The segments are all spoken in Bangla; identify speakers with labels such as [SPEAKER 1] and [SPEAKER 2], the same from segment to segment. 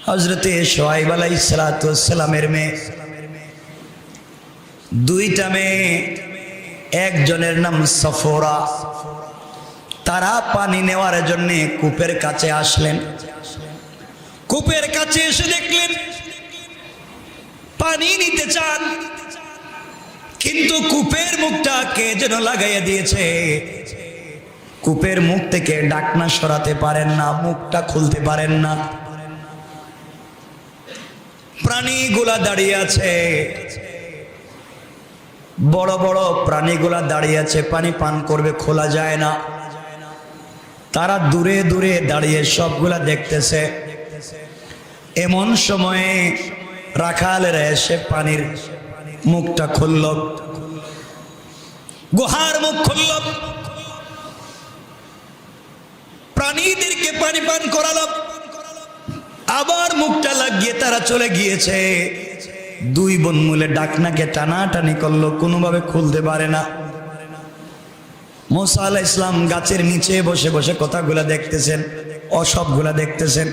[SPEAKER 1] হযরতে শুআয়ব আলাইহিস সালাতু ওয়াস সালামের মেয়ে, দুইটা মেয়ে, একজনের নাম সফরা। তারা পানি নেওয়ার জন্য কূপের কাছে আসলেন। কূপের কাছে এসে দেখলেন পানি নিতে চান, কিন্তু কূপের মুখটা কে যেন লাগাইয়া দিয়েছে। কূপের মুখ থেকে ঢাকনা সরাতে পারেন না, মুখটা খুলতে পারেন না। প্রাণীগুলা দাঁড়িয়ে আছে, বড় বড় প্রাণীগুলা দাঁড়িয়ে আছে, পানি পান করবে, খোলা যায় না। তারা দূরে দূরে দাঁড়িয়ে সবগুলা দেখতেছে। এমন সময়ে রাখালেরা এসে পানির মুখটা খুলল, গুহার মুখ খুলল, প্রাণীদেরকে পানি পান করালো। আবার মুখটা লাগিয়ে তারা চলে গিয়েছে। দুই বোন মিলে ঢাকনাকে টানাটানি করলো, কোনোভাবে খুলতে পারে না। মুসা আলাইহিস সালাম গাছের নিচে বসে বসে কথাগুলা দেখতেছেন, অসবগুলা দেখতেছেন।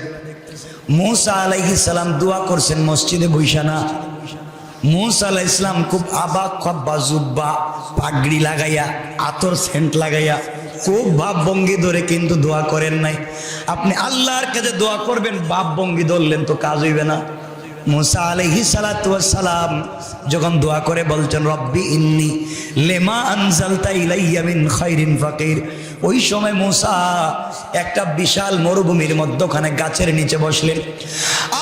[SPEAKER 1] মুসা আলাইহিস সালাম দোয়া করছেন মসজিদে বইসা না। মুসা আলাইহিস সালাম খুব আবাক খব্বা জুব্বা পাগড়ি লাগাইয়া, আতর সেন্ট লাগাইয়া, খুব ভাব ভঙ্গি ধরে কিন্তু দোয়া করেন নাই। আপনি আল্লাহর কাছে দোয়া করবেন, ভাব ভঙ্গি ধরলেন তো কাজ হইবে না। মুসা আলাইহিস সালাতু ওয়াস সালাম যখন দোয়া করে বলছেন রব্বি ইন্নী লিমা আনজালতা ইলাইয়া মিন খাইরিন ফাকির, ওই সময় মুসা একটা বিশাল মরুভূমির মধ্যখানে গাছের নিচে বসলেন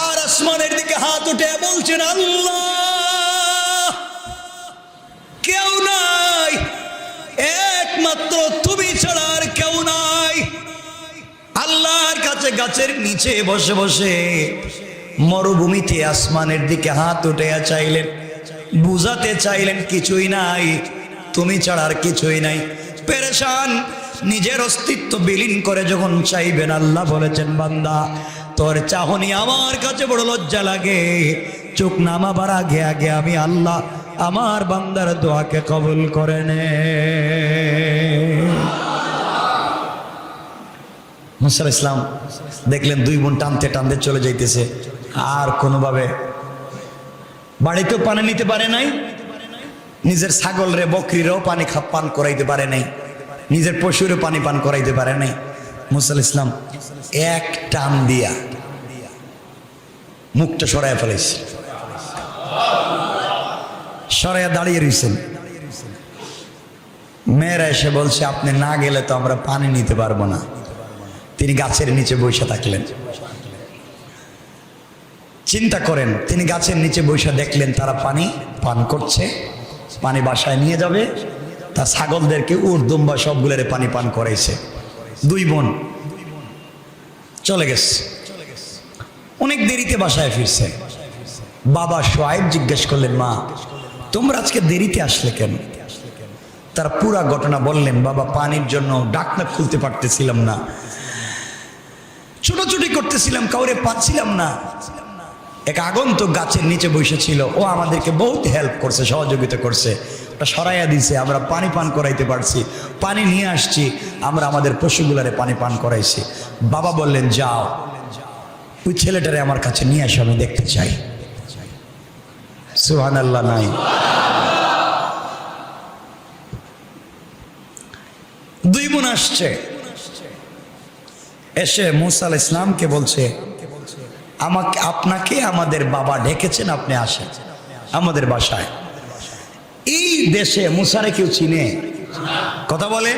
[SPEAKER 1] আর আসমানের দিকে হাত উঠে বলছেন আল্লাহ, কেউ নাই, একমাত্র তুমি ছাড়া আর কেউ নাই। আল্লাহর কাছে গাছের নিচে বসে বসে মরুভূমিতে আসমানের দিকে হাত উঠে চাইলেন, বুঝাতে চাইলেন কিছুই নাই, তুমি ছাড়া আর কিছুই নাই। পেরেশান, নিজের অস্তিত্ব বিলীন করে যখন চাইবেন, আল্লাহ বলেছেন বান্দা তোর চাহনি আমার কাছে বড় লজ্জা লাগে, চোখ নামাবার আগে আগে আমি আল্লাহ আমার বান্দার দোয়াকে কবুল করে নে। মুসা আলাইহিস সালাম দেখলেন দুই বোন টানতে টানতে চলে যাইতেছে, আর কোনোভাবে বাড়িতেও পানি নিতে পারে নাই, নিজের ছাগল রে বকরিরও পানি পান করাইতে পারে নাই, নিজের পশুরও পানি পান করাইতে পারে নাই। মুসা আলাইহিস সালাম এক টান দিয়া মুখটা সরাইয়া ফেলেছে, সরাইয়া দাঁড়িয়ে রয়েছেন। মেয়েরা এসে বলছে আপনি না গেলে তো আমরা পানি নিতে পারবো না। তিনি গাছের নিচে বসে থাকলেন। চিন্তা করেন, তিনি গাছের নিচে বসে দেখলেন তারা পানি পান করছে, পানি বাসায় নিয়ে যাবে, তার ছাগলদেরকে উট দুম্বা সবগুলোর পানি পান করাইছে। দুই বোন চলে গেছে, অনেক দেরিতে বাসায় ফিরছে। বাবা শুআয়ব জিজ্ঞেস করলেন মা তোমরা আজকে দেরিতে আসলে কেন? তার পুরা ঘটনা বললেন। বাবা পানির জন্য ঢাকনা খুলতে পারতেছিলাম না, ছোটাছুটি করতেছিলাম, কাউরে পাচ্ছিলাম না। এক আগন্তুক গাছের নিচে বসেছিল, ও আমাদেরকে বহুত হেল্প করছে, সহযোগিতা করছে, ওটা সরাইয়া দিছে, আমরা পানি পান করাইতে পারছি, পানি নিয়ে আসছি, আমরা আমাদের পশুগুলারে পানি পান করাইছি। বাবা বললেন যাও ওই ছেলেটারে আমার কাছে নিয়ে আসো, আমি দেখতে চাই। সুবহানাল্লাহ নাই? দুই বোন আসছে, এসে মুসা আলাইহিস সালামকে বলছে আমাকে আপনাকে আমাদের বাবা ডেকেছেন, আপনি আসেন আমাদের বাসায়। এই দেশে মুসারে কেউ চিনে? কথা বলে।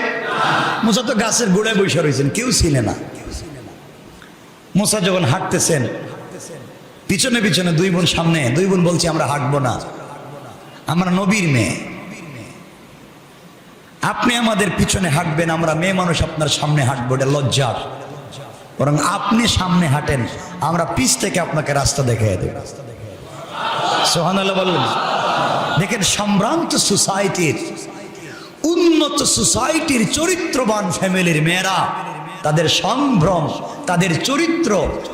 [SPEAKER 1] মুসা তো গাছের গোড়ায় বসে রয়েছেন, কেউ চিনে না। মুসা যখন হাঁটতেছেন, পিছনে পিছনে দুই বোন সামনে, দুই বোন বলছে আমরা হাঁটবো না, আমরা নবীর মেয়ে, আপনি আমাদের পিছনে হাঁটবেন, আমরা মেয়ে মানুষ আপনার সামনে হাঁটবো, এটা লজ্জার। বরং আপনি সামনে হাঁটেন, আমরা পিছ থেকে আপনাকে রাস্তা দেখিয়ে দেব। সুবহানাল্লাহ বললেন। দেখেন, সম্ভ্রান্ত সোসাইটির, উন্নত সোসাইটির চরিত্রবান ফ্যামিলির মেয়েরা তাদের সম্ভ্রম, তাদের চরিত্র,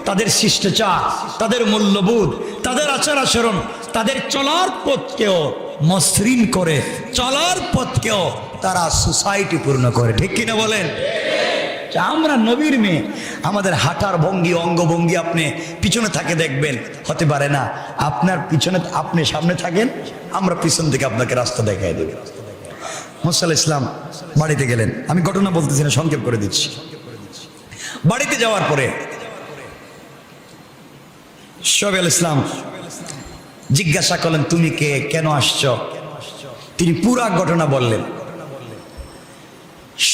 [SPEAKER 1] তাদের শিষ্টাচার, তাদের মূল্যবোধ, তাদের আচার আচরণ, তাদের চলার পথকেও মসৃণ করে, চলার পথকেও তারা সোসাইটি পূর্ণ করে। ঠিক কিনা বলেন? আমরা নবীর মেয়ে, আমাদের হাঁটার ভঙ্গি অঙ্গভঙ্গি আপনি পিছনে থাকে দেখবেন, হতে পারে না আপনার পিছনে আপনি সামনে থাকেন, আমরা পিছন থেকে আপনাকে রাস্তা দেখাই দেব। মুসা আলাইহিস সালাম বাড়িতে গেলেন, আমি ঘটনা বলতেছি না, সংক্ষেপ করে দিচ্ছি। বাড়িতে যাওয়ার পরে শোয়েব আলাইহিস সালাম জিজ্ঞাসা করলেন, তুমি কে, কেন আসছ? তিনি পুরা ঘটনা বললেন।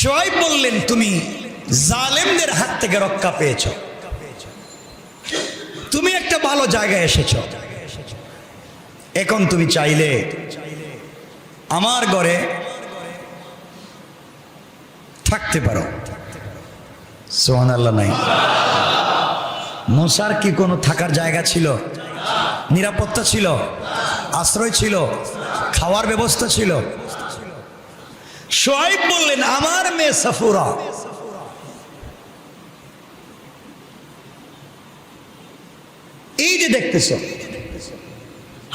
[SPEAKER 1] শোয়েব বললেন, তুমি জালেমদের হাত থেকে রক্ষা পেয়েছ, তুমি একটা ভালো জায়গায় এসেছ, এখন তুমি চাইলে আমার ঘরে থাকতে পারো। সুবহানাল্লাহ। নাই মুসার কি কোনো থাকার জায়গা ছিল? নিরাপত্তা ছিল? আশ্রয় ছিল? খাওয়ার ব্যবস্থা ছিল? শোয়েব বললেন, আমার মেয়ে সাফুরা, এই যে দেখতেছ,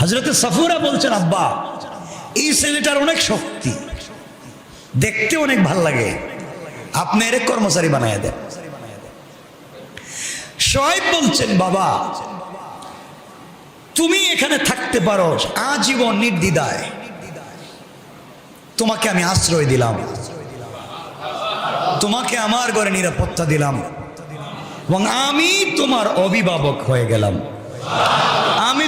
[SPEAKER 1] হযরত সাফুরা বলছেন, আব্বা এই ছেলেটার অনেক শক্তি, দেখতে অনেক ভাল লাগে, আপনি এর কর্মচারী বানায় দেন। শোয়েব বলছেন, বাবা তুমি এখানে থাকতে পারো আজীবন নির্দ্বিধায়, তোমাকে আমি আশ্রয় দিলাম, তোমাকে আমার ঘরে নিরাপত্তা দিলাম, এবং আমি তোমার অভিভাবক হয়ে গেলাম, আমি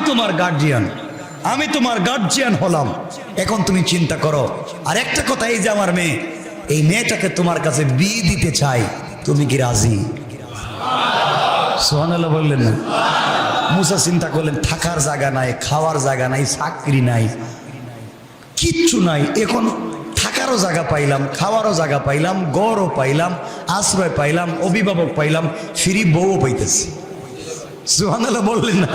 [SPEAKER 1] তোমার গার্জিয়ান হলাম। এখন তুমি চিন্তা করো। আর একটা কথা, এই যে আমার মেয়ে, এই মেয়েটাকে তোমার কাছে বিয়ে দিতে চাই, তুমি কি রাজি? সুবহানাল্লাহ বললেন না? মুসা চিন্তা করলেন, থাকার জায়গা নাই, খাওয়ার জায়গা নাই, চাকরি নাই, কিচ্ছু নাই, এখন থাকারও জায়গা পাইলাম, খাওয়ারও জায়গা পাইলাম, গড়ও পাইলাম, আশ্রয় পাইলাম, অভিভাবক পাইলাম, ফ্রি বউও পাইতেছি। সুবহানাল্লাহ বললেন না?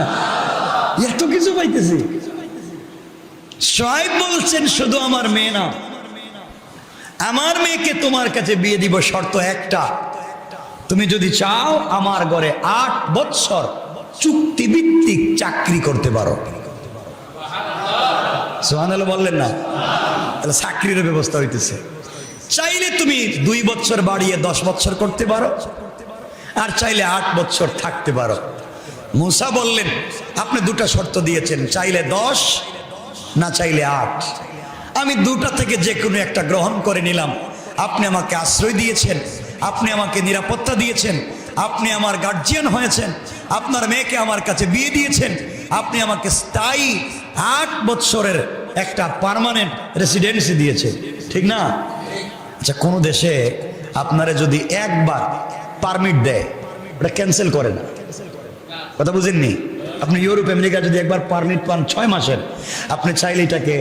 [SPEAKER 1] এত কিছু পাইতেছি। শোয়েব বলছেন, শুধু আমার মেয়ে না, আমার মেয়েকে তোমার কাছে বিয়ে দিব, শর্ত একটা, তুমি যদি চাও আমার ঘরে 8 বছর চুক্তিভিত্তিক চাকরি করতে পারো। সুবহানাল্লাহ বললেন না? তাহলে চাকরির ব্যবস্থা হইতেছে। চাইলে তুমি 2 বছর বাড়িয়ে 10 বছর করতে পারো, আর চাইলে 8 বছর থাকতে পারো। মুসা বললেন, আপনি দুটা শর্ত দিয়েছেন, চাইলে 10, না চাইলে 8, আমি দুটা থেকে যে কোনো একটা গ্রহণ করে নিলাম। আপনি আমাকে আশ্রয় দিয়েছেন, আপনি আমাকে নিরাপত্তা দিয়েছেন, আপনি আমার গার্জিয়ান হয়েছেন, আপনার মেয়েকে আমার কাছে বিয়ে দিয়েছেন, আপনি আমাকে স্থায়ী 8 বছরের একটা পার্মানেন্ট রেসিডেন্সি দিয়েছেন, ঠিক না? আচ্ছা, কোনো দেশে আপনারা যদি একবার পারমিট দেয়, ওটা ক্যান্সেল করে না, কথা বুঝেননি? আপনি ইউরোপ আমেরিকা যদি একবার পারমিট পান 6 মাসের, আপনি চাইলে এটাকে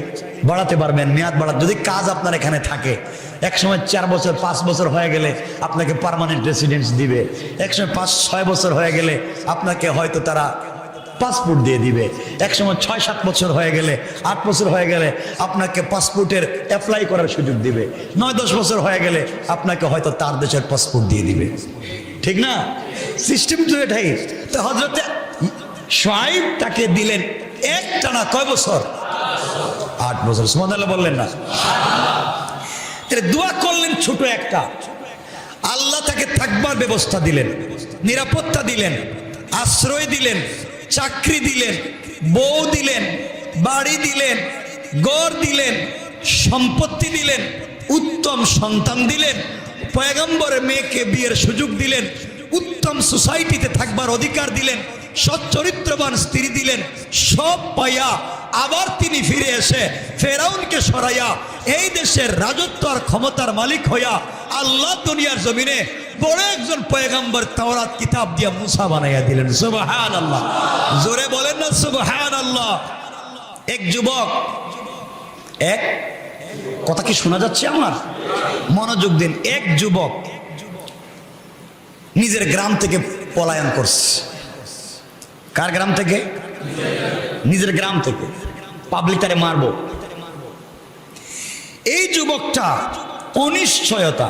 [SPEAKER 1] বাড়াতে পারবেন, মেয়াদ বাড়াতে, যদি কাজ আপনার এখানে থাকে। একসময় 4 বছর 5 বছর হয়ে গেলে আপনাকে পার্মানেন্ট রেসিডেন্স দিবে, একসময় 5-6 বছর হয়ে গেলে আপনাকে হয়তো তারা পাসপোর্ট দিয়ে দিবে, একসময় 6-7 বছর হয়ে গেলে, 8 বছর হয়ে গেলে আপনাকে পাসপোর্টের অ্যাপ্লাই করার সুযোগ দিবে, 9-10 বছর হয়ে গেলে আপনাকে হয়তো তার দেশের পাসপোর্ট দিয়ে দিবে, ঠিক না? সিস্টেম তো এটাই। তো হযরতে শোয়েব তাকে দিলেন একটানা কয় বছর? 8 বছর। সুবহানাল্লাহ বললেন না? দোয়া করলেন ছোট একটা, আল্লাহ তাকে থাকবার ব্যবস্থা দিলেন, নিরাপত্তা দিলেন, আশ্রয় দিলেন, চাকরি দিলেন, বউ দিলেন, বাড়ি দিলেন, ঘর দিলেন, সম্পত্তি দিলেন, উত্তম সন্তান দিলেন, পয়গম্বরের মেয়েকে বিয়ের সুযোগ দিলেন, উত্তম সোসাইটিতে থাকবার অধিকার দিলেন, সচ্চরিত্রবান স্ত্রী দিলেন। সব পাইয়া আবার তিনি ফিরে এসে ফেরাউনকে সরাইয়া এই দেশের রাজত্ব আর ক্ষমতার মালিক হইয়া আল্লাহ দুনিয়ার জমিনে বড় একজন পয়গম্বর তাওরাত কিতাব দিয়া মুসা বানাইয়া দিলেন। সুবহানাল্লাহ, জোরে বলেন না সুবহানাল্লাহ। এক যুবক, এক কথা কি শোনা যাচ্ছে আমার? মনোযোগ দিন। এক যুবক নিজের গ্রাম থেকে পলায়ন করছে। কার গ্রাম থেকে? নিজের গ্রাম থেকে। পাবলিক তারে মারবো। এই যুবকটা অনিশ্চয়তা,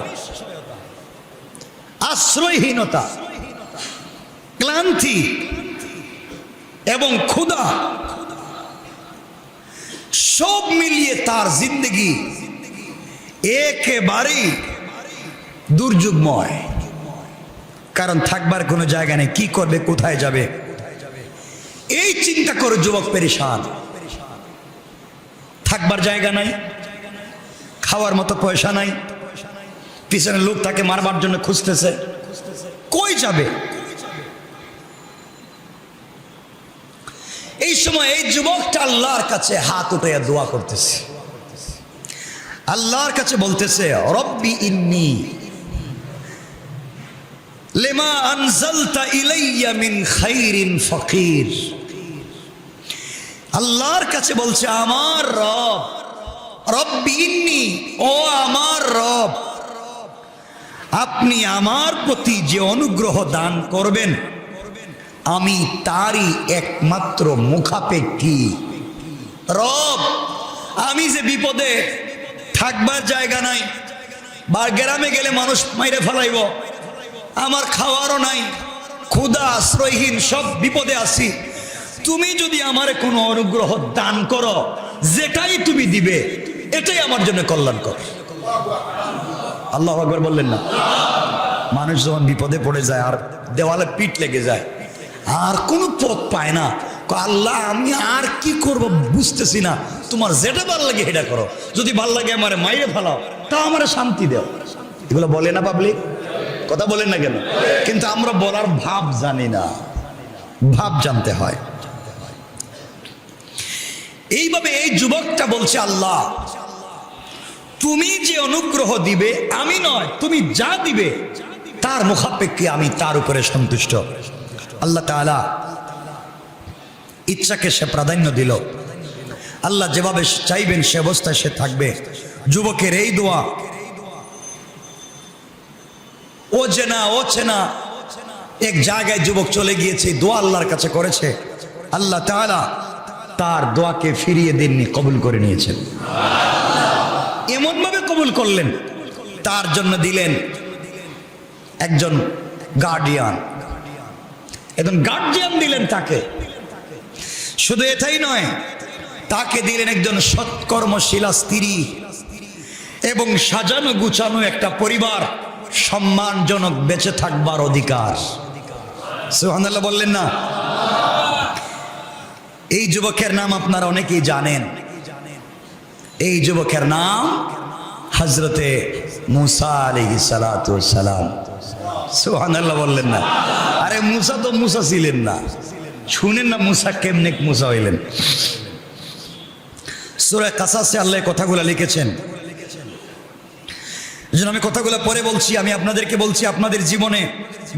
[SPEAKER 1] আশ্রয়হীনতা, ক্লান্তি এবং ক্ষুধা সব মিলিয়ে তার জিন্দগি একেবারেই দুর্যোগময়। কারণ থাকবার কোনো জায়গা নেই, কি করবে, কোথায় যাবে, এই চিন্তা করে যুবক পেরেশান। থাকবার জায়গা নাই, খাওয়ার মতো পয়সা নাই, পিছনে লোক তাকে মারবার জন্য খুঁজতেছে, কই যাবে? এই সময় এই যুবকটা আল্লাহর কাছে হাত উঠাইয়া দোয়া করতেছে, আল্লাহর কাছে বলতেছে, রব্বি ইন্নী লিমা আনজালতা ইলাইয়া মিন খাইরিন ফাকির। আল্লাহর কাছে বলছে, আমার রব, রব্বি ইন্নী, ও আমার রব, আপনি আমার প্রতি যে অনুগ্রহ দান করবেন আমি তারই একমাত্র মুখাপেক্ষী। রব, আমি যে বিপদে, থাকবার জায়গা নাই, বা গ্রামে গেলে মানুষ মাইরে ফেলাইব, আমার খাওয়ারও নাই, ক্ষুধা, আশ্রয়হীন, সব বিপদে আছি, তুমি যদি আমারে কোনো অনুগ্রহ দান করো, যেটাই তুমি দিবে এটাই আমার জন্য কল্যাণকর। আল্লাহু আকবার বললেন না? মানুষ যখন বিপদে পড়ে যায় আর দেওয়ালে পিঠ লেগে যায় আর কোনো পথ পায় না, আল্লাহ আমি আর কি করব বুঝতেছি না, তোমার যেটা ভাল লাগে সেটা করো, যদি ভাল লাগে আমারে মাইরে ফেলাও, তা আমারে শান্তি দাও। এগুলো বলে না পাবলিক? কথা বলেন না কেন? কিন্তু আমরা বলার ভাব জানি না, ভাব জানতে হয়। এইভাবে এই যুবকটা বলছে, আল্লাহ তুমি যে অনুগ্রহ দিবে, আমি নয়, তুমি যা দিবে তার মুখাপেক্ষী আমি তার উপরে সন্তুষ্ট। আল্লাহ তাআলা ইচ্ছাকে সে প্রাধান্য দিল, আল্লাহ যেভাবে চাইবেন সে অবস্থায় সে থাকবে। যুবকের এই দোয়া ও চেনা এক জায়গায় যুবক চলে গিয়েছে, দোয়া আল্লাহর কাছে করেছে, আল্লাহ তাআলা তার দোয়াকে ফিরিয়ে দেননি, কবুল করে নিয়েছেন। এমন ভাবে কবুল করলেন, তার জন্য দিলেন একজন গার্ডিয়ান, দিলেন তাকে। শুধু এটাই নয়, তাকে দিলেন একজন সৎকর্মশীলা স্ত্রী এবং সাজানো গুছানো একটা পরিবার, সম্মানজনক বেঁচে থাকবার অধিকার। সুবহানাল্লাহ বললেন না? এই যুবকের নাম আপনারা অনেকেই জানেন, এই যুবকের নাম হযরতে মুসা আলাইহিস সালাতু ওয়াস সালাম। সুবহানাল্লাহ বললেন না? আরে মুসা তো মুসা ছিলেন না, শুনেন না মুসা কেমনে মুসা হইলেন। সূরা কাসাসে আল্লাহ কথাগুলো লিখেছেন, যেন আমি কথাগুলো পরে বলছি, আমি আপনাদেরকে বলছি, আপনাদের জীবনে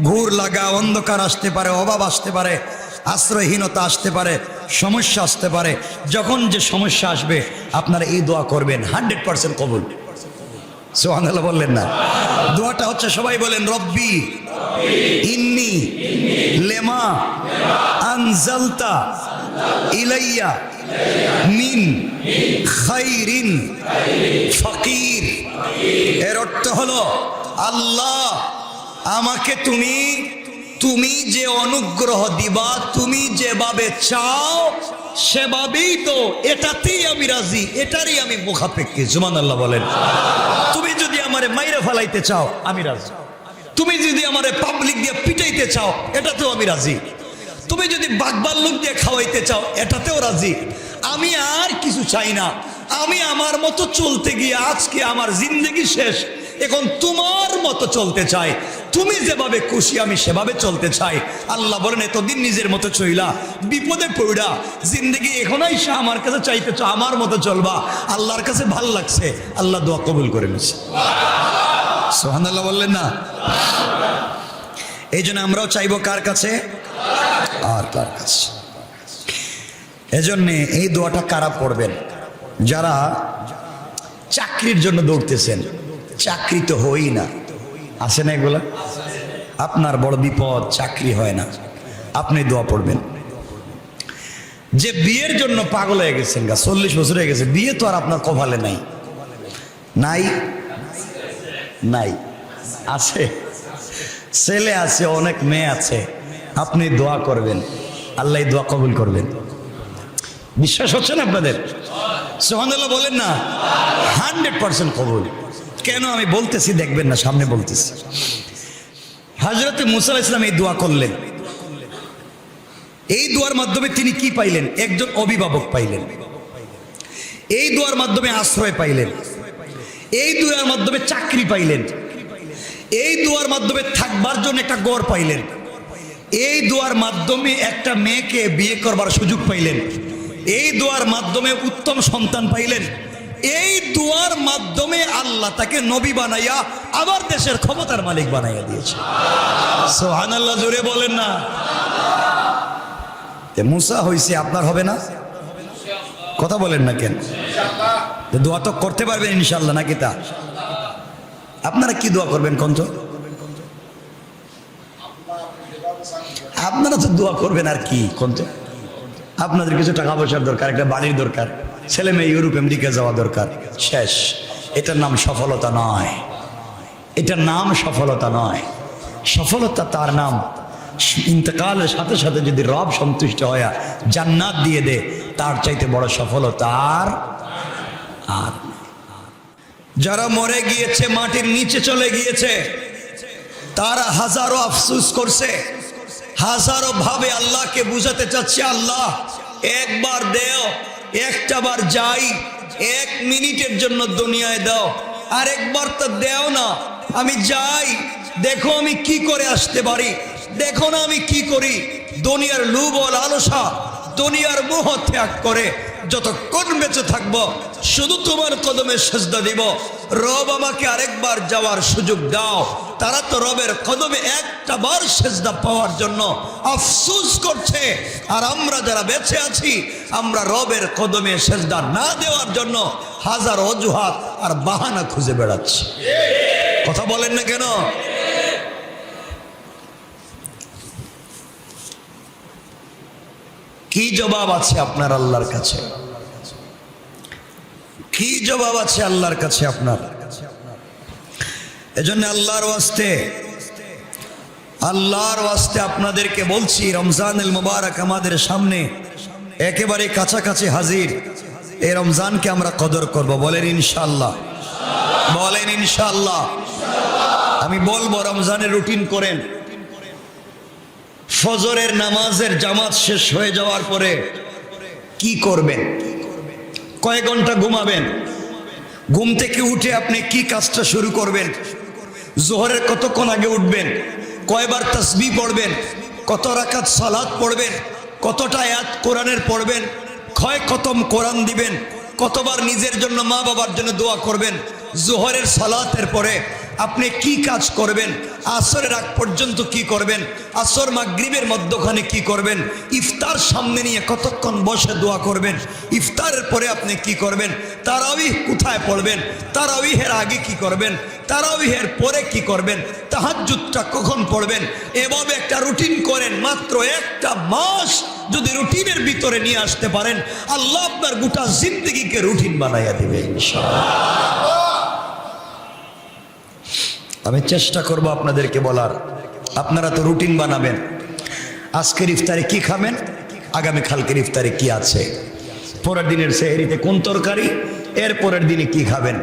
[SPEAKER 1] ঘুর লাগা, অন্ধকার আসতে পারে, অভাব আসতে পারে, আশ্রয়হীনতা আসতে পারে, সমস্যা আসতে পারে। যখন যে সমস্যা আসবে আপনারা এই দোয়া করবেন, 100% কবুল। সুবহানাল্লাহ বললেন না? দোয়াটা হচ্ছে, সবাই বলেন, রব্বি ইন্নী লিমা আনজালতা ইলাইয়া মিন খাইরিন ফাকির। এর অর্থ হলো, আল্লাহ আমাকে তুমি যে অনুগ্রহ দিবা, তুমি যেভাবে চাও সেভাবেই তো, এটাতেই আমি রাজি, এটারই আমি মুখাপেক্ষী। সুবহানাল্লাহ বলেন। তুমি যদি আমারে মাইরে ফেলাইতে চাও আমি রাজি, তুমি যদি আমারে পাবলিক দিয়ে পিটাইতে চাও এটাতেও আমি রাজি, তুমি যদি বাগবাল্লুক দিয়ে খাওয়াইতে চাও এটাতেও রাজি। আমি আর কিছু চাই না, আমি আমার মতো চলতে গিয়ে আজকে আমার জিন্দেগি শেষ, এখন তোমার মতো চলতে চাই, তুমি যেভাবে খুশি আমি সেভাবে চলতে চাই। আল্লাহ বলেন, এতদিন নিজের মতো চইলা, বিপদে পড়া জিন্দেগি এখন আইসা আমার কাছে চাইতেছ আমার মতো চলবা, আল্লাহর কাছে ভাল লাগছে, আল্লাহ দোয়া কবুল করে নিছে। সুবহানাল্লাহ বললেন না? এই জন্য আমরাও চাইবো কার কাছে? আর কার কাছে? এজন্যে এই দোয়াটা কারা পড়বেন? যারা চাকরির জন্য দৌড়তেছেন, চাকরি তো হই না, আছে না এগুলা? আপনার বড় বিপদ, চাকরি হয় না, আপনি দোয়া পড়বেন। যে বিয়ের জন্য পাগল হয়ে গেছেন, 40 বছর হয়ে গেছে, বিয়ে তো আর আপনার কপালে নাই, নাই নাই, আছে, ছেলে আছে, অনেক মেয়ে আছে, আপনি দোয়া করবেন, আল্লাহ দোয়া কবুল করবেন। বিশ্বাস হচ্ছে না আপনাদের? সুবহানাল্লাহ বলেন না? 100% কবুল। কেন আমি বলতেছি দেখবেন না, সামনে বলতেছি। হযরত মুসা আলাইহিস সালাম এই দোয়া করলেন। এই দোয়ার মাধ্যমে তিনি কি পাইলেন? একজন অভিভাবক পাইলেন। এই দোয়ার মাধ্যমে আশ্রয় পাইলেন। এই দোয়ার মাধ্যমে চাকরি পাইলেন। এই দোয়ার মাধ্যমে থাকবার জন্য একটা ঘর পাইলেন। এই দোয়ার মাধ্যমে একটা মেয়েকে বিয়ে করবার সুযোগ পাইলেন। এই দোয়ার মাধ্যমে উত্তম সন্তান পাইলেন। এই দোয়ার মাধ্যমে আল্লাহ তাকে নবী বানাইয়া আবার দেশের ক্ষমতার মালিক বানাইয়া দিয়েছে। সুবহানাল্লাহ, জোরে বলেন না। মুসা হইছে, আপনার হবে না? কথা বলেন না কেন? দোয়া তো করতে পারবেন ইনশাআল্লাহ, নাকি? তা আপনারা কি দোয়া করবেন কোন তো? আপনারা তো দোয়া করবেন আর কি কোন তো? আপনাদের কিছু টাকা পয়সার দরকার, একটা বাড়ির দরকার, ছেলে মেয়ে ইউরোপ আমেরিকা যাওয়া দরকার, শেষ। এটার নাম সফলতা নয়। এটার নাম সফলতা নয়। সফলতা তার নাম ইন্তেকালের সাথে সাথে যদি রব সন্তুষ্ট হয়ে জান্নাত দিয়ে দে, তার চাইতে বড় সফলতা আর যারা মরে গিয়েছে, মাটির নিচে চলে গিয়েছে, তারা হাজারো আফসোস করছে, হাজারো ভাবে আল্লাহকে বুঝাতে চাচ্ছে, আল্লাহ একবার দেও, একটা বার যাই, 1 মিনিটের জন্য দুনিয়ায় দাও, আর একবার তো দেও না, আমি যাই, দেখো আমি কি করে আসতে পারি, দেখো না আমি কি করি। দুনিয়ার লোভ ও লালসা, দুনিয়ার মোহ ত্যাগ করে যতক্ষণ বেঁচে থাকবো শুধু তোমার কদমে সেজদা দিব। রব আমাকে আরেকবার যাওয়ার সুযোগ দাও। তারা তো রবের কদমে একটা বার সেজদা পাওয়ার জন্য আফসোস করছে, আর আমরা যারা বেঁচে আছি, আমরা রবের কদমে সেজদা না দেওয়ার জন্য হাজার অজুহাত আর বাহানা খুঁজে বেড়াচ্ছি। কথা বলেন না কেন? কি জবাব আছে আপনার আল্লাহর কাছে? কি জবাব আছে আল্লাহর কাছে আপনার? এজন্য আল্লাহর ওয়াস্তে আপনাদেরকে বলছি, রমজানুল মুবারক আমাদের সামনে একেবারে কাছাকাছি হাজির। এই রমজানকে আমরা কদর করব। বলেন ইনশাআল্লাহ, বলেন ইনশাআল্লাহ। আমি বলবো রমজানের রুটিন করেন। ফজরের নামাজের জামাত শেষ হয়ে যাওয়ার পরে কি করবেন? কয় ঘন্টা ঘুমাবেন? ঘুম থেকে উঠে আপনি কি কাজটা শুরু করবেন? জোহরের কতক্ষণ আগে উঠবেন? কয়বার তাসবিহ পড়বেন? কত রাকাত সালাত পড়বেন? কতটা আয়াত কোরআনের পড়বেন? কয় খতম কোরআন দিবেন? কতবার নিজের জন্য, মা বাবার জন্য দোয়া করবেন? জোহরের সালাতের পরে আপনি কি কাজ করবেন? আসরের আগ পর্যন্ত কি করবেন? আসর মাগরিবের মধ্যখানে কি করবেন? ইফতার সামনে নিয়ে কতক্ষণ বসে দোয়া করবেন? ইফতারের পরে আপনি কি করবেন? তারাবিহ কোথায় পড়বেন? তারাবিহের আগে কি করবেন? তারাবিহের পরে কি করবেন? তাহাজ্জুদটা কখন পড়বেন? এভাবে একটা রুটিন করেন। মাত্র একটা মাস যদি রুটিনের ভিতরে নিয়ে আসতে পারেন, আল্লাহ আপনার গোটা জিন্দেগিকে রুটিন বানাইয়া দিবেন ইনশাআল্লাহ। আমি চেষ্টা করব আপনাদেরকে বলার, আপনারা তো রুটিন বানাবেন। আজকের ইফতারে কি খাবেন, আগামী কালকের ইফতারে কি আছে, পরের দিনের সেহরিতে কোন তরকারি, এর পরের দিনে কি খাবেন,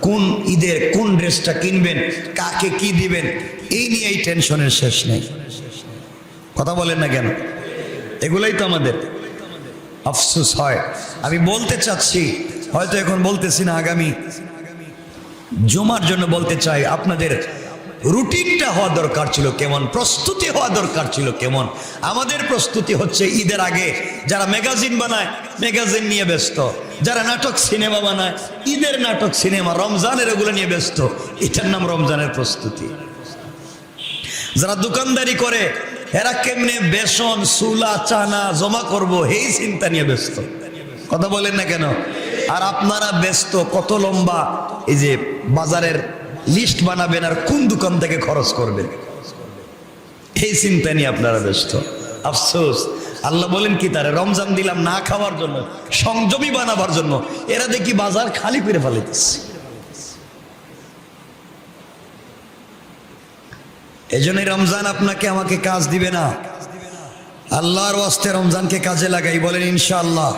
[SPEAKER 1] কোন ঈদের কোন ড্রেসটা কিনবেন, কাকে কি দিবেন, এই নিয়ে এই টেনশনের শেষ নেই। কথা বলেন না কেন? এগুলাই তো আমাদের আফসোস হয়। আমি বলতে চাচ্ছি, হয়তো এখন বলতেছি না, আগামী জুমার জন্য বলতে চাই, আপনাদের রুটিনটা হওয়া দরকার ছিল কেমন, প্রস্তুতি হওয়া দরকার ছিল কেমন। আমাদের প্রস্তুতি হচ্ছে ঈদের আগে যারা ম্যাগাজিন বানায়, ম্যাগাজিন নিয়ে ব্যস্ত, যারা নাটক সিনেমা বানায়, ঈদের নাটক সিনেমা, রমজানের এগুলো নিয়ে ব্যস্ত। এটার নাম রমজানের প্রস্তুতি। যারা দোকানদারি করে, এরা কেমনে বেসন সুলা চানা জমা করব, এই চিন্তা নিয়ে ব্যস্ত। কথা বলেন না কেন? আর আপনারা ব্যস্ত কত লম্বা এই যে বাজারের লিস্ট বানাবেন আর কোন দোকান থেকে খরচ করবেন, এই চিন্তা নিয়ে আপনারা ব্যস্ত। আফসোস, আল্লাহ বলেন কি, তারে রমজান দিলাম না খাওয়ার জন্য, সংযমী বানাবার জন্য, এরা দেখি বাজার খালি করে ফেলেছে। এই জন্য রমজান আপনাকে আমাকে কাজ দিবে না। আল্লাহর ওয়াস্তে রমজানকে কাজে লাগাই। বলেন ইনশাআল্লাহ,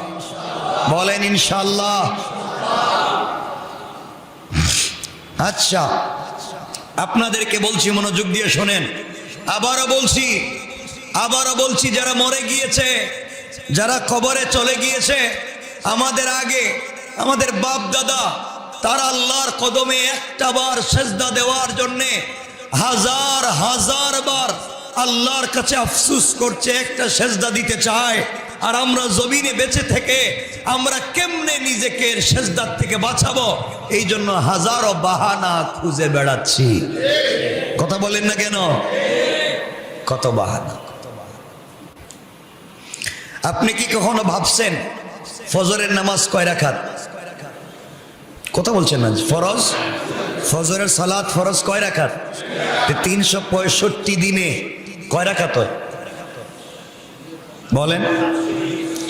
[SPEAKER 1] বলেন ইনশাআল্লাহ। আচ্ছা, আপনাদেরকে বলছি, মনোযোগ দিয়ে শোনেন। আবারও বলছি যারা মরে গিয়েছে, যারা কবরে চলে গিয়েছে আমাদের আগে, আমাদের বাপ দাদা, তারা আল্লাহর কদমে একটা বার সেজদা দেওয়ার জন্যে হাজার হাজার বার আল্লাহর কাছে আফসোস করছে, একটা সেজদা দিতে চায়। আর আমরা জমিনে বেঁচে থেকে আমরা কেমনে নিজেকে সেজদার থেকে বাঁচাবো, এই জন্য হাজারো বাহানা খুঁজে বেড়াচ্ছি। কথা বলেন না কেন? কত বাহানা। আপনি কি কখনো ভাবছেন ফজরের নামাজ কয় রাকাত? কথা বলছেন না? ফরজ, ফজরের সালাত ফরজ কয় রাকাত? 365 দিনে কয় রাকাত হয় বলেন?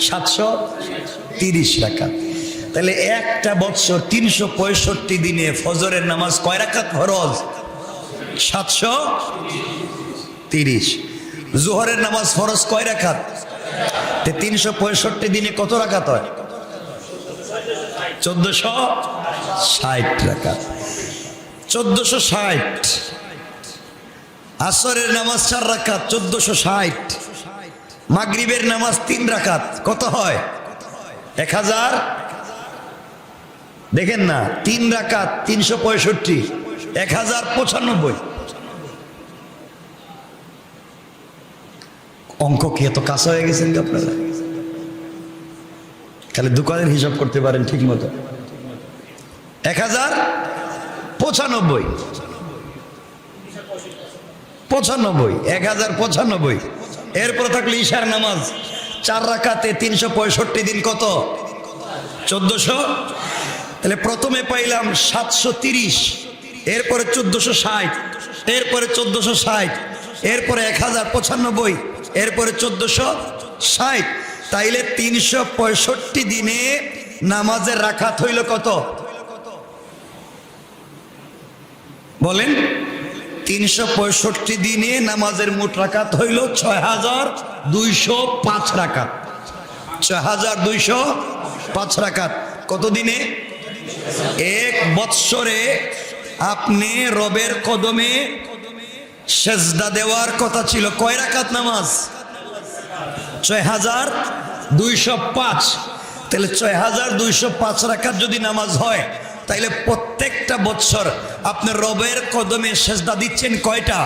[SPEAKER 1] 730 রাকাত। তাহলে একটা বছর 365 দিনে ফজরের নামাজ কয় রাকাত ফরজ? 730। জোহরের নামাজ ফরজ কয় রাকাত? 365 দিনে কত রাকাত হয়? 1460 রাকাত। 1460। আসরের নামাজ 4 রাকাত, 1460। মাগরিবের নামাজ 3 রাকাত, কত হয়? 1000। দেখেন না, 3 রাকাত 365, 1095। অঙ্ক কি এত কাছে হয়ে গেছেন কি আপনারা? খালি দোকানের হিসাব করতে পারেন ঠিক মতো। 1095, 1095। এরপর থাকলে ঈশার নামাজ 4 রাকাতে 365 দিন, কত? 1400। তাহলে প্রথমে পাইলাম 730, এরপরে 1460, এরপরে 1460, এরপরে 1095, এরপরে 1460। তাইলে 365 দিনে নামাজের রাকাত হইল কত বলেন? 365 দিনে নামাজের মোট রাকাত হইল 6205 রাকাত। 6205 রাকাত কত দিনে? এক বৎসরে আপনি রবের কদমে সেজদা দেওয়ার কথা ছিল কয় রাকাত নামাজ? 6205। তাহলে 6205 রাকাত যদি নামাজ হয়, তাইলে প্রত্যেকটা বছর আপনি রবের কদমে সেজদা দিচ্ছেন কয়টা?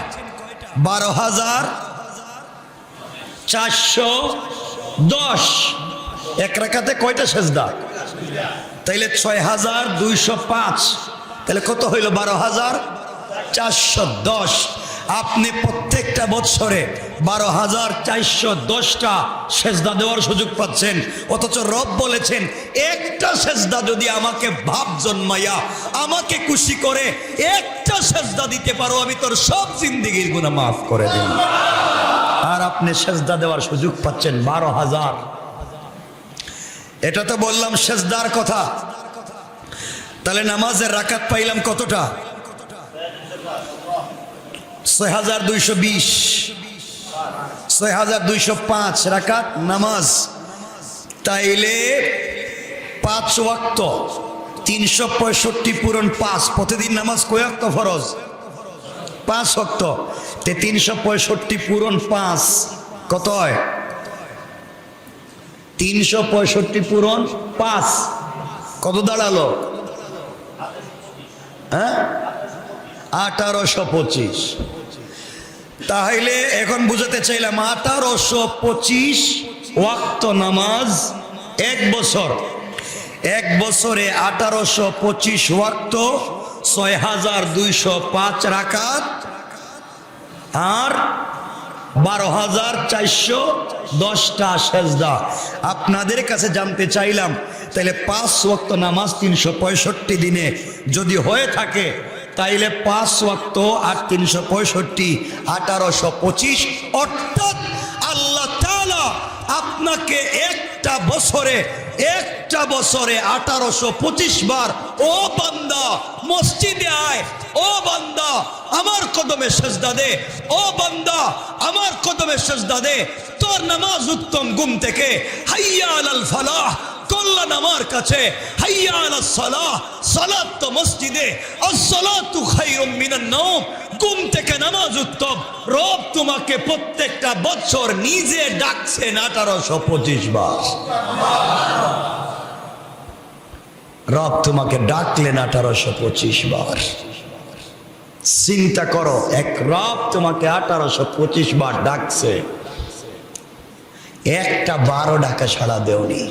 [SPEAKER 1] 12410। এক রাকাতে কয়টা সেজদা? তাইলে 6205। তাহলে কত হইল? 12410। আপনি প্রত্যেকটা বছরে 12410টা সেজদা দেওয়ার সুযোগ পাচ্ছেন। অথচ রব বলেছেন একটা সেজদা যদি আমাকে ভাব জন্মাইয়া আমাকে খুশি করে একটা সেজদা দিতে পারো, আমি তোর সব জিন্দেগির গুনাহ মাফ করে দেব। আর আপনি সেজদা দেওয়ার সুযোগ পাচ্ছেন 12000। এটা তো বললাম সেজদার কথা। তাহলে নামাজের রাকাত পাইলাম কতটা? 6220, 6205 রাকাত নামাজ। তাইলে 5 ওয়াক্ত, 365 পূরণ 5। প্রতিদিন নামাজ কয় ওয়াক্ত ফরজ? 5 ওয়াক্ত। 365 পূরণ 5 কত হয়? 365 পূরণ 5 কত দাঁড়ালো? হ্যাঁ, 1825। তাহলে এখন বুঝাতে চাইলাম 1825 ওয়াক্ত নামাজ এক বছর। এক বছরে 1825 ওয়াক্ত, 6205 রাকাত, আর 12410টা সেজদা। আপনাদের কাছে জানতে চাইলাম, তাহলে 5 ওয়াক্ত নামাজ 365 দিনে যদি হয়ে থাকে, তাইলে 5 ওয়াক্ত আর 365 1825। অর্থাৎ আল্লাহ তাআলা আপনাকে একটা বছরে 1825 বার, ও বান্দা মসজিদে আয়, ও বান্দা আমার কদমে সেজদা দে, ও বান্দা আমার কদমে সেজদা দে, তোর নামাজ উত্তম। ঘুম থেকে হাইয়া আলাল ফালাহ কল্যাণ আমার কাছে, হাইয়া আলাস সালাহ, সালাত তো মসজিদে, আস-সালাতু খায়রুম মিনান নাওম, ঘুম থেকে নামাজ উত্তম। রব তোমাকে প্রত্যেকটা বছর নিজে ডাকছেন 1825 বার। রব তোমাকে ডাকলেন 1825 বার। চিন্তা করো, এক রব তোমাকে 1825 বার ডাকছে, একটা 12 ডাকা সাড়া দেওনি।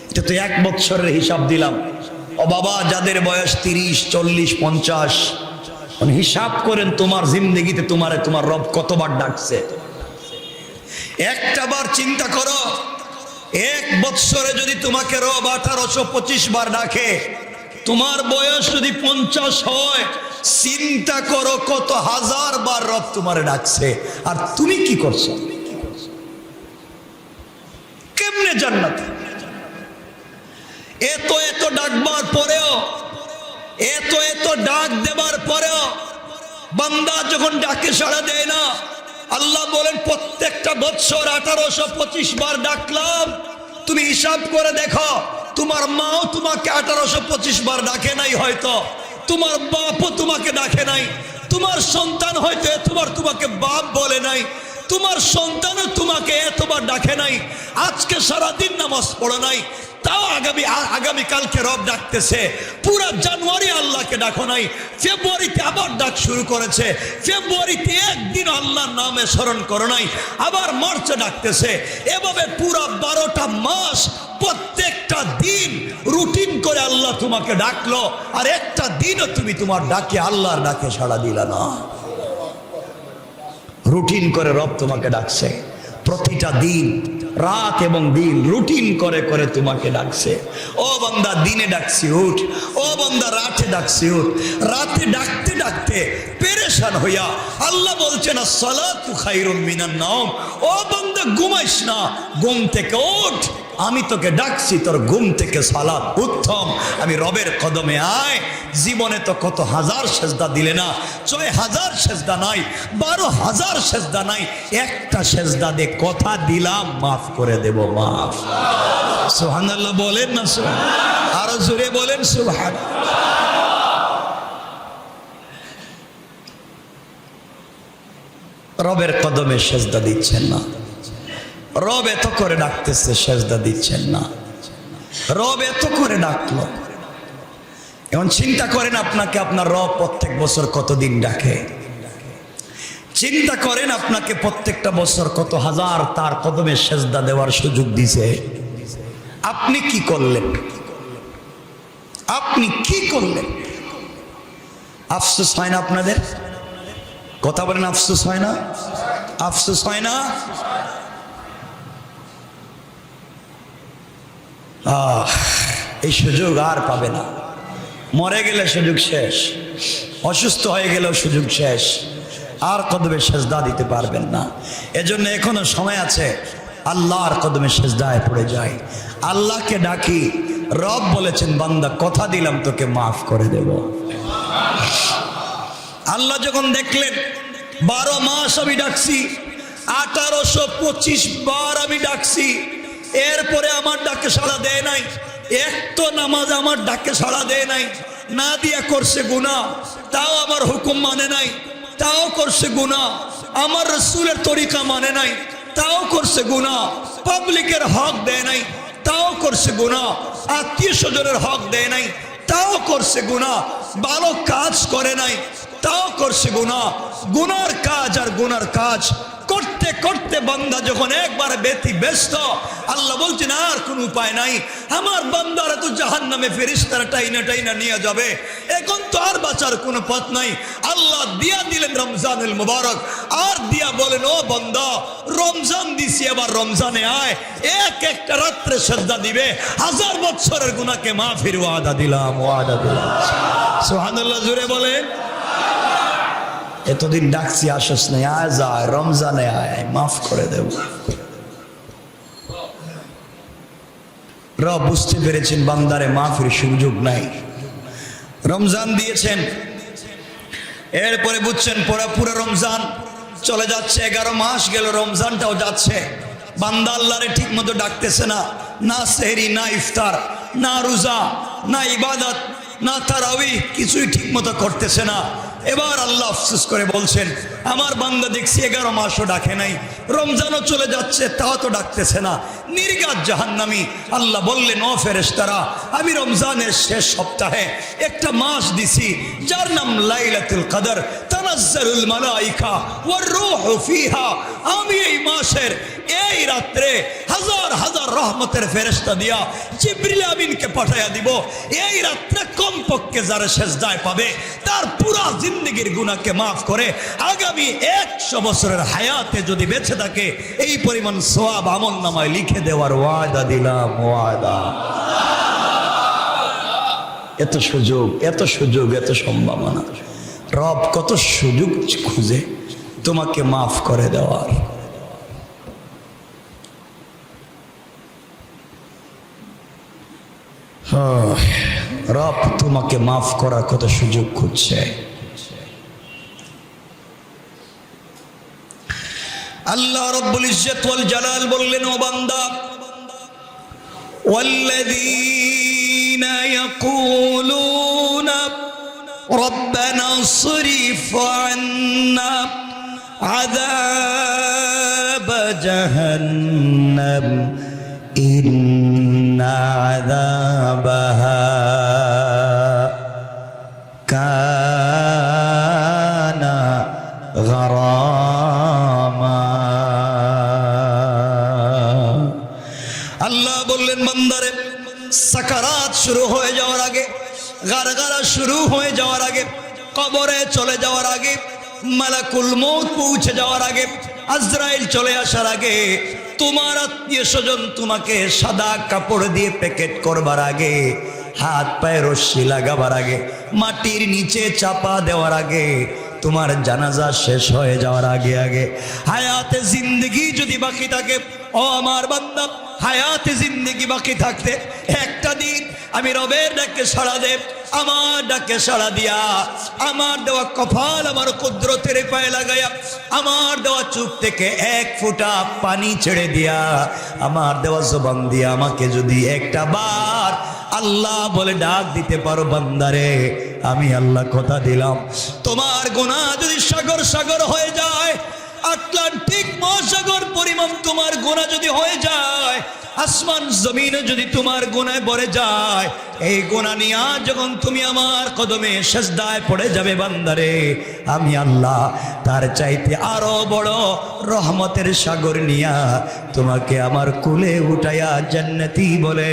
[SPEAKER 1] এটা তো 1 বছরের হিসাব দিলাম। ও বাবা, যাদের বয়স 30, 40, 50, হিসাব করেন তোমার জিন্দগিতে তোমার রব কতবার ডাকছে। একটা বার চিন্তা করো, 1 বছরে যদি তোমাকে রব 1825 বার ডাকে, তোমার বয়স যদি 50 হয়, চিন্তা করো কত হাজার বার রব তোমারে ডাকছে। আর তুমি কি করছো? কেমনে জান্নাতে? এত ডাকবার পরেও, এত ডাক দেবার পরেও বান্দা যখন ডাকে সাড়া দেয় না, আল্লাহ বলেন প্রত্যেকটা বছর 1825 বার ডাকলাম। তুমি হিসাব করে দেখো, তোমার মাও তোমাকে 1825 বার ডাকে নাই, হয়তো তোমার বাপও তোমাকে ডাকে নাই, তোমার সন্তান হয়তো এতবার তোমাকে বাপ বলে নাই, তোমার সন্তানও তোমাকে এতবার ডাকে নাই। আজকে সারাদিন নামাজ পড়ো নাই, তাও আগামীকালকে রব ডাকতেছে। পুরা জানুয়ারি আল্লাহকে ডাকো নাই, ফেব্রুয়ারিতে আবার ডাক শুরু করেছে, ফেব্রুয়ারিতে একদিন আল্লাহর নামে স্মরণ করো নাই, আবার মার্চে ডাকতেছে। এভাবে পুরা 12টা মাস প্রত্যেকটা দিন রুটিন করে আল্লাহ তোমাকে ডাকলো, আর একটা দিনও তুমি তোমার ডাকে আল্লাহর ডাকে সাড়া দিলা না। রুটিন করে রব তোমাকে ডাকছে, প্রতিটা দিন, রাত এবং দিন রুটিন করে করে তোমাকে ডাকছে। ও বান্দা, দিনে ডাকছি উঠ, ও বান্দা রাতে ডাকছি উঠ। রাতে ডাকতে ডাকতে পেরেশান হইয়া আল্লাহ বলছেন আসসালাতু খায়রুম মিনান নাওম। ও বান্দা, ঘুমাইস না, ঘুম থেকে ওঠ, আমি তোকে ডাকছি, তোর ঘুম থেকে সালাত উত্তম। আমি রবের কদমে আয়। জীবনে তো কত হাজার সেজদা দিলে না, 6000 সেজদা নাই, 12000 সেজদা নাই, একটা সেজদা দে কথা দিলাম মাফ করে দেব, মাফ। সুবহানাল্লাহ বলেন না? আরো জোরে বলেন সুবহান। রবের কদমে সেজদা দিচ্ছেন না, রব এত করে ডাকতেছে, সেজদা দিচ্ছেন না। রব এত করে ডাকলো, এখন চিন্তা করেন আপনাকে আপনার রব প্রত্যেক বছর কতদিন ডাকে। চিন্তা করেন আপনাকে প্রত্যেকটা বছর কত হাজার তার কদমে সেজদা দেওয়ার সুযোগ দিছে। আপনি কি করলেন? আপনি কি করলেন? আফসোস হয় না আপনাদের? কথা বলেন, আফসোস হয় না? আফসোস হয় না? এই সুযোগ আর পাবে না। মরে গেলে সুযোগ শেষ, অসুস্থ হয়ে গেলেও সুযোগ শেষ, আর কদমে সেজদা দিতে পারবেন না। এজন্য এখনো সময় আছে, আল্লাহর কদমে সেজদায় পড়ে যায়, আল্লাহকে ডাকি। রব বলেছেন বান্দা কথা দিলাম তোকে মাফ করে দেব। আল্লাহ যখন দেখলেন 12 মাস আমি ডাকছি, 1825 বার আমি ডাকছি, এরপরে আমার ডাকে সাড়া দেয় নাই, একটা নামাজ আমার ডাকে সাড়া দেয় নাই, না দিয়া করছে গুনাহ, তাও আমার হুকুম মানে নাই, তাও করছে গুনাহ, আমার রাসূলের তরিকা মানে নাই, তাও করছে গুনাহ, পাবলিকের হক দেয় নাই, তাও করছে গুনাহ, আত্মীয় স্বজনের হক দেয় নাই, তাও করছে গুনাহ, ভালো কাজ করে নাই, তাও করছে গুনাহ। গুনার কাজ আর গুনার কাজ করতে করতে বান্দা যখন একবার ব্যস্ত, আল্লাহ বলছেন আর কোন উপায় নাই, আমার বান্দারা তো জাহান্নামে ফেরেশতারা টাইনা নিয়ে যাবে, এখন তো আর বাঁচার কোনো পথ নাই। আল্লাহ দিয়া দিলেন রমজানুল মুবারক, আর দিয়া বলেন ও বান্দা রমজান দিছি, এবার রমজানে আয়, একটা রাত্রে সেজদা দিবে, 1000 বছরের গুনাহকে মাফির ওয়াদা দিলাম, ওয়াদা দিলাম। সুবহানাল্লাহ জোরে বলেন। এতদিন ডাকছি আসস নাই, আয় যায়, রমজানে আয়, মাফ করে দেব। রব বুঝতে পেরেছেন বান্দারে মাফের সুযোগ নাই, রমজান দিয়েছেন, এরপরে বুঝছেন পুরো রমজান চলে যাচ্ছে, 11 মাস গেল, রমজানটাও যাচ্ছে, বান্দা আল্লাহরে ঠিক মতো ডাকতেছে না, না সেহরি, না ইফতার, না রোজা, না ইবাদত, না তারাবি, কিছুই ঠিক মতো করতেছে না। এবার আল্লাহ আফসোস করে বলছেন, আমার বান্দা দেখছি 11 মাসও ডাকে নাই, রমজানও চলে যাচ্ছে তাও তো ডাকতেছে না, নির্ঘাত জাহান্নামী। আল্লাহ বললেন, ও ফেরেশতারা, আমি রমজানের শেষ সপ্তাহে একটা মাস দিছি যার নাম লাইলাতুল কদর, তানাজ্জালুল মালাইকা ওয়ার রূহু ফিহা। আমি এই মাসের এই রাত্রে হাজার হাজার রহমতের ফেরেশতা দিয়া জিবরিল আমিনকে পাঠাইয়া দিব। এই রাত্রে কমপক্ষে যারা সেজদায় পাবে তার পুরা জিন্দেগির গুনাহকে মাফ করে আগামী 100 বছরের হায়াতে যদি বেঁচে থাকে এই পরিমাণ সওয়াব আমল নামায় লিখে দেওয়ার ওয়াদা দিলাম, ওয়াদা। এত সুযোগ, এত সুযোগ, এত সম্ভাবনা। রব কত সুযোগ খুঁজে তোমাকে মাফ করে দেওয়ার। রব তোমাকে মাফ করার কত সুযোগ খুঁজছে। আল্লাহ রব্বুল ইজ্জত ওয়াল জালাল বললেন, ও বান্দা, ওয়াল্লাযীনা ইয়াকুলুনা রব্বানা ইসরিফ আন্না আযাব জাহান্নাম ইন্না আযাবাহা কানা গারামা। আল্লাহ বললেন, বান্দারে, সাকারাত শুরু হয়ে যাওয়ার আগে, গারগারা শুরু হয়ে যাওয়ার আগে, কবরে চলে যাওয়ার আগে, মালাকুল মউত পৌঁছে যাওয়ার আগে, আজরাইল চলে আসার আগে, তোমার আত্মীয় স্বজন তোমাকে সাদা কাপড় দিয়ে প্যাকেট করবার আগে, হাত পায়ে রশ্মি লাগাবার আগে, মাটির নিচে চাপা দেওয়ার আগে, তোমার জানাজা শেষ হয়ে যাওয়ার আগে আগে হায়াতে জিন্দেগি যদি বাকি থাকে, ও আমার বান্দা, হায়াতে জিন্দেগি বাকি থাকতে একটা দিন আমি রবের ডাকে সাড়া দে, আমার ডাকে সাড়া দিয়া, আমার দেওয়া কপাল আমার কুদরতের পায়ে লাগাইয়া, আমার দেওয়া চোখ থেকে 1 ফোঁটা পানি ছেড়ে দিয়া, আমার দেওয়া জবান দিয়া আমাকে যদি একটা বার আল্লাহ বলে ডাক দিতে পারো, বান্দারে, আমি আল্লাহ কথা দিলাম, তোমার গুনাহ যদি সাগর সাগর হয়ে যায়, আটলান্টিক মহাসাগর পরিমাণ তোমার গুনাহ যদি হয়ে যায়, আসমান জমিনে যদি তোমার গুনায় ভরে যায়, এই গুনাহ নিয়ে যখন তুমি আমার কদমে সেজদায় পড়ে যাবে, বান্দারে, আমি আল্লাহ তার চাইতে আরো বড় রহমতের সাগর নিয়া তোমাকে আমার কুলে উঠাইয়া জান্নাতি বলে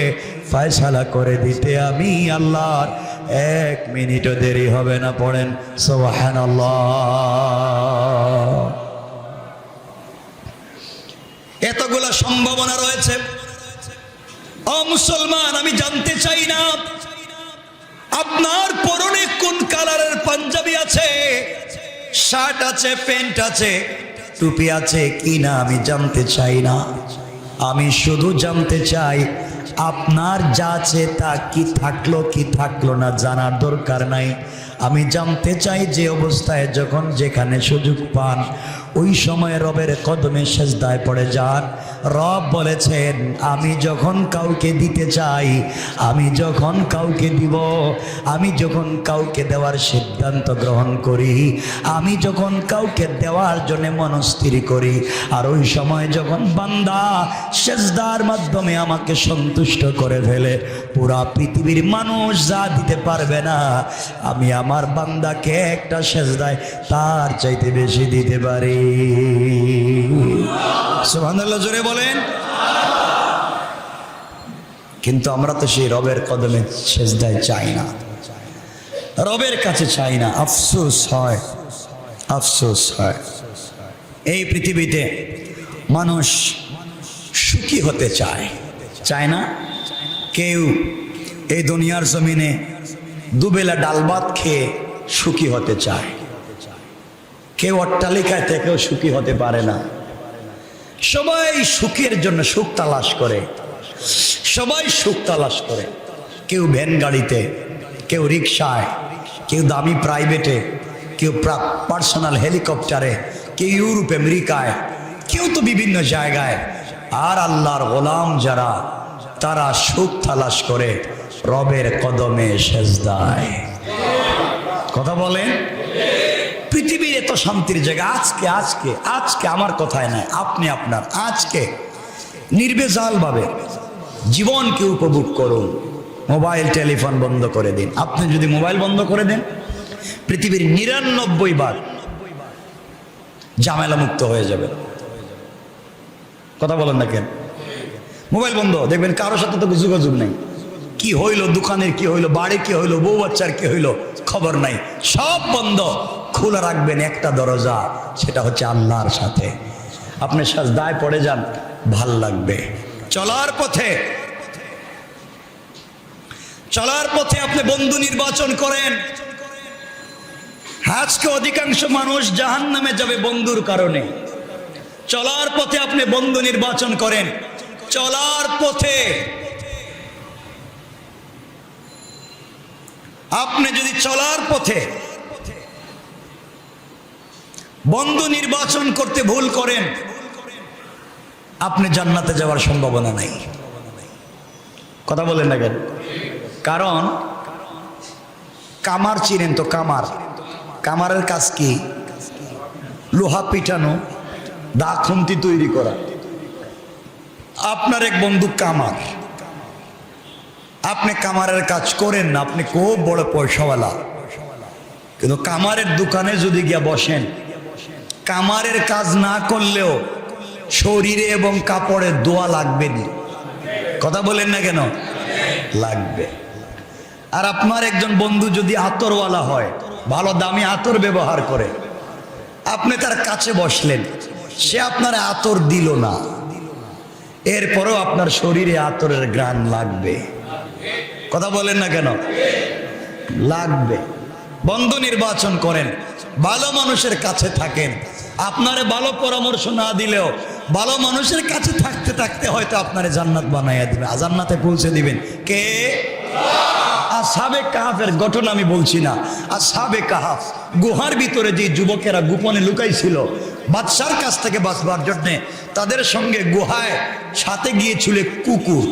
[SPEAKER 1] ফয়সালা করে দিতে আমি আল্লাহর 1 মিনিটও দেরি হবে না। পড়েন সুবহানাল্লাহ। এতগুলা সম্ভাবনা রয়েছে। ও মুসলমান, আমি জানতে চাই না আপনার পরনে কোন কালারের পাঞ্জাবি আছে, শার্ট আছে, প্যান্ট আছে, টুপি আছে কি না, আমি জানতে চাই না। আমি শুধু জানতে চাই আপনার যা আছে তা কি থাকলো কি থাকলো না জানার দরকার নাই। আমি জানতে চাই যে অবস্থায় যখন যেখানে সুযোগ পান ওই সময় রবের কদমে সেজদায় পড়ে যান। রব বলেছেন, আমি যখন কাউকে দিতে চাই, আমি যখন কাউকে দিব, আমি যখন কাউকে দেওয়ার সিদ্ধান্ত গ্রহণ করি, আমি যখন কাউকে দেওয়ার জন্য মনস্থির করি, আর ওই সময় যখন বান্দা সেজদার মাধ্যমে আমাকে সন্তুষ্ট করে ফেলে, পুরা পৃথিবীর মানুষ যা দিতে পারবে না, আমি আমার বান্দাকে একটা সেজদায় তার চাইতে বেশি দিতে পারি। সুবহানাল্লাহ, জোরে বলেন। কিন্তু আমরা তো সেই রবের কদমে সেজদায় চাই না, রবের কাছে চাই না। আফসোস হয়, আফসোস হয়। এই পৃথিবীতে মানুষ সুখী হতে চায়, চায় না? কেউ এই দুনিয়ার জমিনে দুবেলা ডাল ভাত খেয়ে সুখী হতে চায়, কেউ অট্টালিকায় থেকেও সুখী হতে পারে না। সবাই সুখের জন্য সুখ তালাশ করে, সবাই সুখ তালাশ করে। কেউ ভ্যান গাড়িতে, কেউ রিক্সায়, কেউ দামি প্রাইভেটে, কেউ পার্সোনাল হেলিকপ্টারে, কেউ ইউরোপ আমেরিকায়, কেউ তো বিভিন্ন জায়গায়। আর আল্লাহর গোলাম যারা, তারা সুখ তালাশ করে রবের কদমে সেজদায়। কথা বলেন। পৃথিবীর এত শান্তির জায়গা আজকে আজকে আজকে আমার কথায় নাই, আপনি আপনার আজকে নির্বেজাল ভাবে জীবনকে উপভোগ করুন। মোবাইল টেলিফোন বন্ধ করে দিন। আপনি যদি মোবাইল বন্ধ করে দেন, পৃথিবীর ৯৯ ভাগ ঝামেলা মুক্ত হয়ে যাবে। কথা বলেন না কেন? মোবাইল বন্ধ, দেখবেন কারোর সাথে তো যোগাযোগ নেই। কি হইলো দোকানের, কি হইলো বাড়ি, কি হইলো বউ বাচ্চার, কি হইলো খবর নাই, সব বন্ধ। খোলা রাখবেন একটা দরজা, সেটা হচ্ছে আল্লাহর সাথে। আপনি সাজদায় পড়ে যান, ভাল লাগবে। চলার পথে আপনি বন্ধু নির্বাচন করেন। আজকে অধিকাংশ মানুষ জাহান্নামে যাবে বন্ধুর কারণে। চলার পথে আপনি বন্ধু নির্বাচন করেন। চলার পথে আপনি যদি চলার পথে বন্ধু নির্বাচন করতে ভুল করেন, আপনি জান্নাতে যাওয়ার সম্ভাবনা নাই। কথা বলেন না কেন? কারণ কামার চিনেন তো? কামারের কাজ কি? লোহা পিটানো, দা খুন্তি তৈরি করা। আপনার এক বন্ধু কামার, আপনি কামারের কাজ করেন না, আপনি খুব বড় পয়সাওয়ালা, কিন্তু কামারের দোকানে যদি গিয়া বসেন, কামারের কাজ না করলেও শরীরে এবং কাপড়ে দোয়া লাগবে না। কথা বলেন না কেন? লাগবে। আর আপনার একজন বন্ধু যদি আতরওয়ালা হয়, ভালো দামি আতর ব্যবহার করে, আপনি তার কাছে বসলেন, সে আপনার আতর দিল না, এরপরেও আপনার শরীরে আতরের ঘ্রাণ লাগবে। কথা বলেন না কেন? লাগবে। বন্ধু নির্বাচন করেন, ভালো মানুষের কাছে থাকেন। আপনারে ভালো পরামর্শ না দিলেও ভালো মানুষের কাছে থাকতে থাকতে হয়তো আপনারে জান্নাত বানাইয়া দিবে, জান্নাতে পৌঁছে দিবেন। কে? আসহাবে কাহাফের ঘটনা আমি বলছি না। আসহাবে কাহাফ গুহার ভিতরে যে যুবকেরা গোপনে লুকাইছিল বাদশার কাছ থেকে বাঁচবার জন্যে, তাদের সঙ্গে গুহায় সাথে গিয়েছিল কুকুর।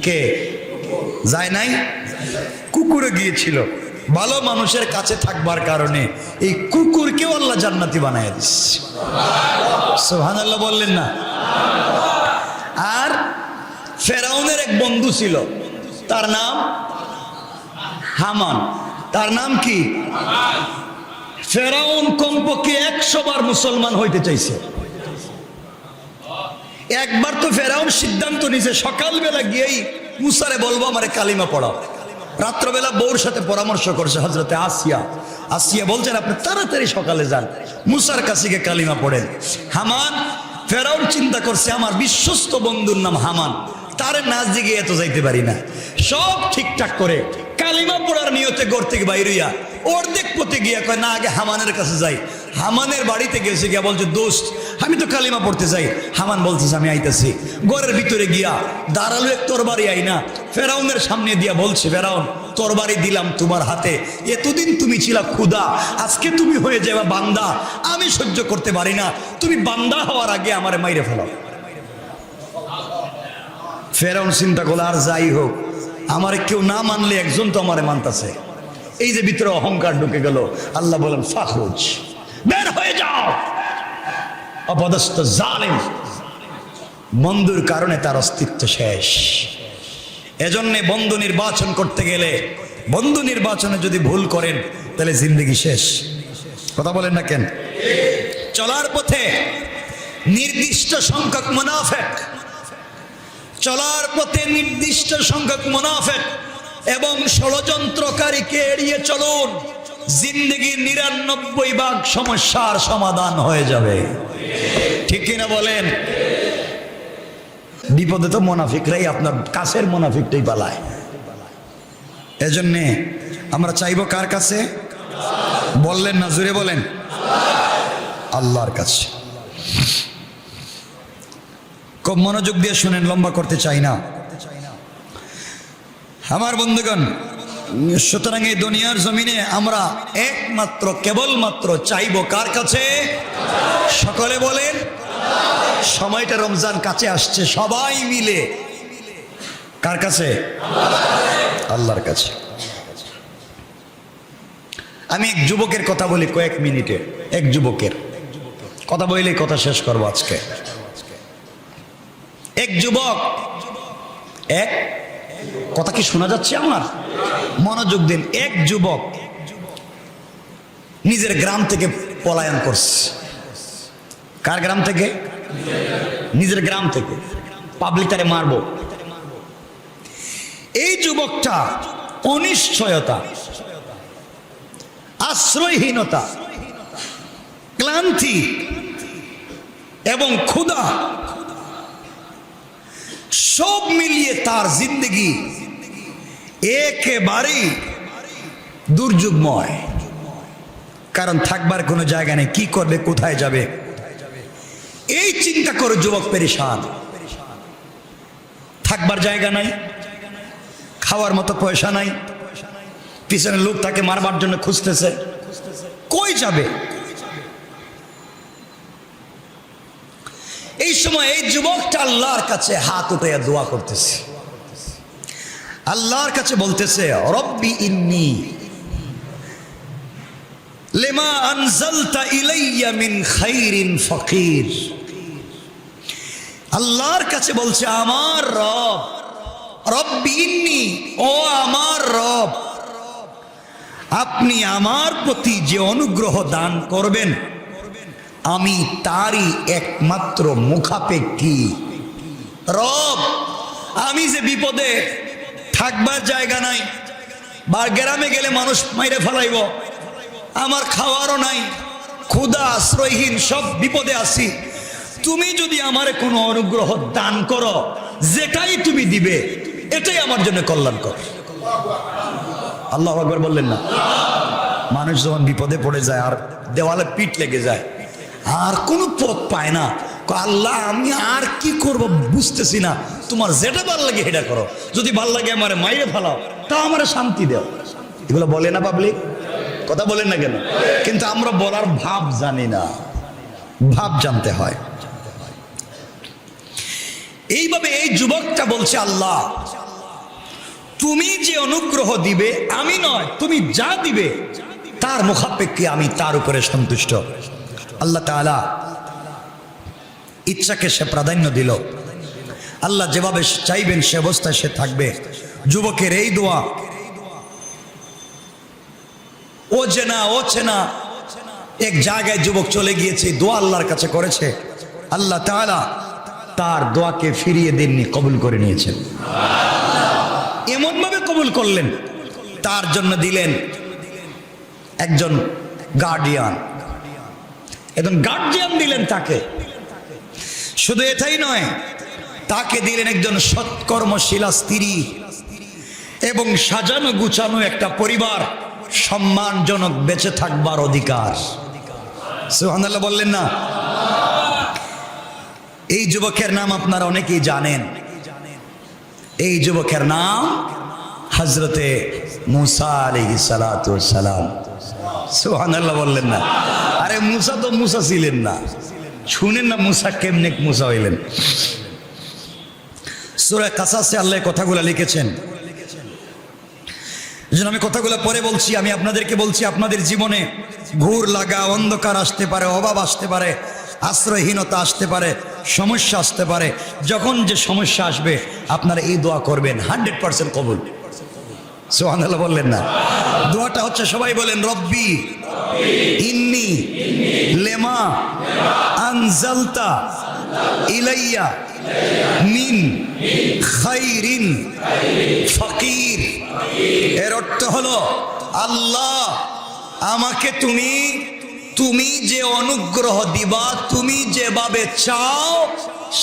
[SPEAKER 1] কে যায় নাই? কুকুরে গিয়েছিল। ভালো মানুষের কাছে থাকবার কারণে এই কুকুরকেও আল্লাহ জান্নাতি বানায় দিচ্ছে। সুবহানাল্লাহ বললেন না? আর ফেরাউনের এক বন্ধু ছিল, তার নাম হামান। তার নাম কি? ফেরাউন কমপক্ষে 100 বার মুসলমান হইতে চাইছে। একবার তো ফেরাউন সিদ্ধান্ত নিছে সকালবেলা গিয়েই মুসারে বলবো আমারে কালিমা পড়াও। রাত্রবেলা বউর সাথে পরামর্শ করছে হযরতে আসিয়া বলছেন আপনি তাড়াতাড়ি সকালে যান, মুসার কাছে গিয়ে কালিমা পড়েন। হামান, ফেরাউন চিন্তা করছে আমার বিশ্বস্ত বন্ধুর নাম হামান, তারে নাচ দিকে এত যাইতে পারি না। সব ঠিকঠাক করে কালিমা পড়ার নিয়তে ঘর থেকে বাইর হইয়া অর্ধেক পথে গিয়া কয় না আগে হামানের কাছে যাই। হামানের বাড়িতে গেছে, গিয়া বলছে দোস্ত আমি তো কালিমা পড়তে চাই। হামান বলতেছে আমি আইতাছি। ঘরের ভিতরে গিয়া দাঁড়ালো এক তরবারি আইনা ফেরাউনের সামনে দিয়া বলছে, ফেরাউন তরবারি দিলাম তোমার হাতে, এতদিন তুমি ছিলা ক্ষুধা, আজকে তুমি হয়ে যাবা বান্দা, আমি সহ্য করতে পারি না, তুমি বান্দা হওয়ার আগে আমারে মাইরে ফেলাও। ফেরাউন চিন্তা করলো আর যাই হোক, আমার কেউ না মানলে একজন তো আমারে মানতাছে। এই যে ভিতরে অহংকার ঢুকে গেল, আল্লাহ বলেন ফাখরুজ, বের হয়ে যাও। অপদস্থ জালিম, বন্ধুর কারণে তার অস্তিত্ব শেষ। এজন্য বন্ধু নির্বাচন করতে গেলে, বন্ধু নির্বাচনে যদি ভুল করেন তাহলে জিন্দগি শেষ। কথা বলেন না কেন? চলার পথে নির্দিষ্ট সংখ্যক মুনাফিক, চলার পথে নির্দিষ্ট সংখ্যক মুনাফিক এবং ষড়যন্ত্রকারীকে এড়িয়ে চলুন, জিন্দগির ৯৯ ভাগ সমস্যার সমাধান হয়ে যাবে। ঠিক কিনা বলেন? বিপদে তো মুনাফিকরাই, আপনার কাছের মুনাফিকটাই পালায়। এজন্যে আমরা চাইবো কার কাছে? বললেন না, জোরে বলেন, আল্লাহর কাছে। খুব মনোযোগ দিয়ে শুনেন, লম্বা করতে চাই না আমার বন্ধুগণ। সুতরাং এই দুনিয়ার জমিনে আমরা একমাত্র কেবলমাত্র চাইবো কার কাছে? সকলে বলেন। সময়টা রমজান কাছে আসছে, সবাই মিলে কার কাছে? আল্লাহর কাছে। আমি এক যুবকের কথা বলি কয়েক মিনিটে। এক যুবকের কথা বললে কথা শেষ করবো আজকে। এক যুবক, এক কথা কি শোনা যাচ্ছে আমার? মনোযোগ দিন। এক যুবক নিজের গ্রাম থেকে পলায়ন করছে। কার গ্রাম থেকে? নিজের গ্রাম থেকে। পাবলিক তারে মারবো। এই যুবকটা অনিশ্চয়তা, আশ্রয়হীনতা, ক্লান্তি এবং ক্ষুধা সব মিলিয়ে তার জিন্দগি একেবারেই দুর্যোগময়। কারণ থাকবার কোনো জায়গা নেই, কি করবে, কোথায় যাবে, এই চিন্তা করে যুবক পেরেশান। থাকবার জায়গা নাই, খাওয়ার মতো পয়সা নাই, পিছনে লোক তাকে মারবার জন্য খুঁজতেছে, কই যাবে? এই সময় এই যুবকটা আল্লাহর কাছে হাত উঠাইয়া দোয়া করতেছে, আল্লাহর কাছে বলতেছে, রব্বি ইন্নী লিমা আনজালতা ইলাইয়া মিন খাইরিন ফাকির। আল্লাহর কাছে বলছে, আমার রব, রব্বি ইন্নী, ও আমার রব, আপনি আমার প্রতি যে অনুগ্রহ দান করবেন আমি তারই একমাত্র মুখাপেক্ষী। রব, আমি যে বিপদে, থাকবার জায়গা নাই, বা গ্রামে গেলে মানুষ মাইরে ফেলাইব, আমার খাওয়ারও নাই, ক্ষুধা, আশ্রয়হীন, সব বিপদে আছি, তুমি যদি আমারে কোনো অনুগ্রহ দান করো, যেটাই তুমি দিবে এটাই আমার জন্য কল্যাণকর। আল্লাহু আকবার বললেন না? মানুষ যখন বিপদে পড়ে যায় আর দেওয়ালে পিঠ লেগে যায় আর কোনো পথ পায় না, আল্লাহ আমি আর কি করব বুঝতেছি না, তোমার যেটা ভাল লাগে সেটা করো, যদি ভাল লাগে আমারে মাইরে ফেলাও, তা আমারে শান্তি দাও। এগুলো বলে না পাবলিক? কথা বলেন না কেন? কিন্তু আমরা বলার ভাব জানি না, ভাব জানতে হয়। এইভাবে এই যুবকটা বলছে, আল্লাহ তুমি যে অনুগ্রহ দিবে, আমি নয়, তুমি যা দিবে তার মুখাপেক্ষী আমি তার উপরে সন্তুষ্ট। আল্লাহ তাআলা ইচ্ছাকে সে প্রাধান্য দিল। আল্লাহ যেভাবে চাইবেন সে অবস্থায় সে থাকবে। যুবকের এই দোয়া ও চেনা এক জায়গায় যুবক চলে গিয়েছে, দোয়া আল্লাহর কাছে করেছে, আল্লাহ তাআলা তার দোয়াকে ফিরিয়ে দেননি, কবুল করে নিয়েছেন। এমন ভাবে কবুল করলেন, তার জন্য দিলেন একজন গার্ডিয়ান, একজন গার্ডিয়ান দিলেন তাকে। শুধু এটাই নয়, তাকে দিলেন একজন সৎকর্মশীলা স্ত্রী এবং সাজানো গুছানো একটা পরিবার, সম্মানজনক বেঁচে থাকবার অধিকার। সুবহানাল্লাহ বললেন না? এই যুবকের নাম আপনারা অনেকেই জানেন। এই যুবকের নাম হযরতে মুসা আলাইহিস সালাতু ওয়াস সালাম। সুবহানাল্লাহ বললেন না? আরে মুসা তো মুসা ছিলেন না, শুনেন না মুসা কেমনে মুসা হইলেন। সূরা কাসাসে আল্লাহ কথাগুলো লিখেছেন, যেন আমি কথাগুলো পরে বলছি। আমি আপনাদেরকে বলছি, আপনাদের জীবনে ঘুর লাগা, অন্ধকার আসতে পারে, অভাব আসতে পারে, আশ্রয়হীনতা আসতে পারে, সমস্যা আসতে পারে। যখন যে সমস্যা আসবে আপনারা এই দোয়া করবেন, 100% কবুল। সুবহানাল্লাহ বললেন না? দোয়াটা হচ্ছে, সবাই বলেন, রব্বি ইন্নী লিমা আনজালতা ইলাইয়া মিন খাইরিন ফাকির। এর অর্থ হলো, আল্লাহ আমাকে তুমি যে অনুগ্রহ দিবা, তুমি যেভাবে চাও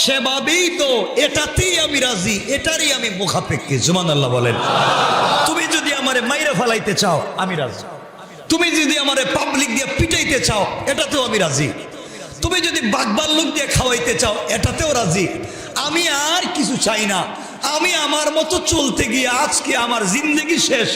[SPEAKER 1] সেভাবেই তো, এটাতেই আমি রাজি, এটারই আমি মুখাপেক্ষী। সুবহানাল্লাহ বলেন। তুমি যদি আমারে মাইরে ফেলাইতে চাও আমি রাজি, তুমি যদি আমারে পাবলিক দিয়ে পিটাইতে চাও এটাতেও আমি রাজি, তুমি যদি বাগবাল্লুক দিয়ে খাওয়াইতে চাও এটাতেও রাজি। আমি আর কিছু চাই না। আমি আমার মতো চলতে গিয়ে আজকে আমার জিন্দগি শেষ,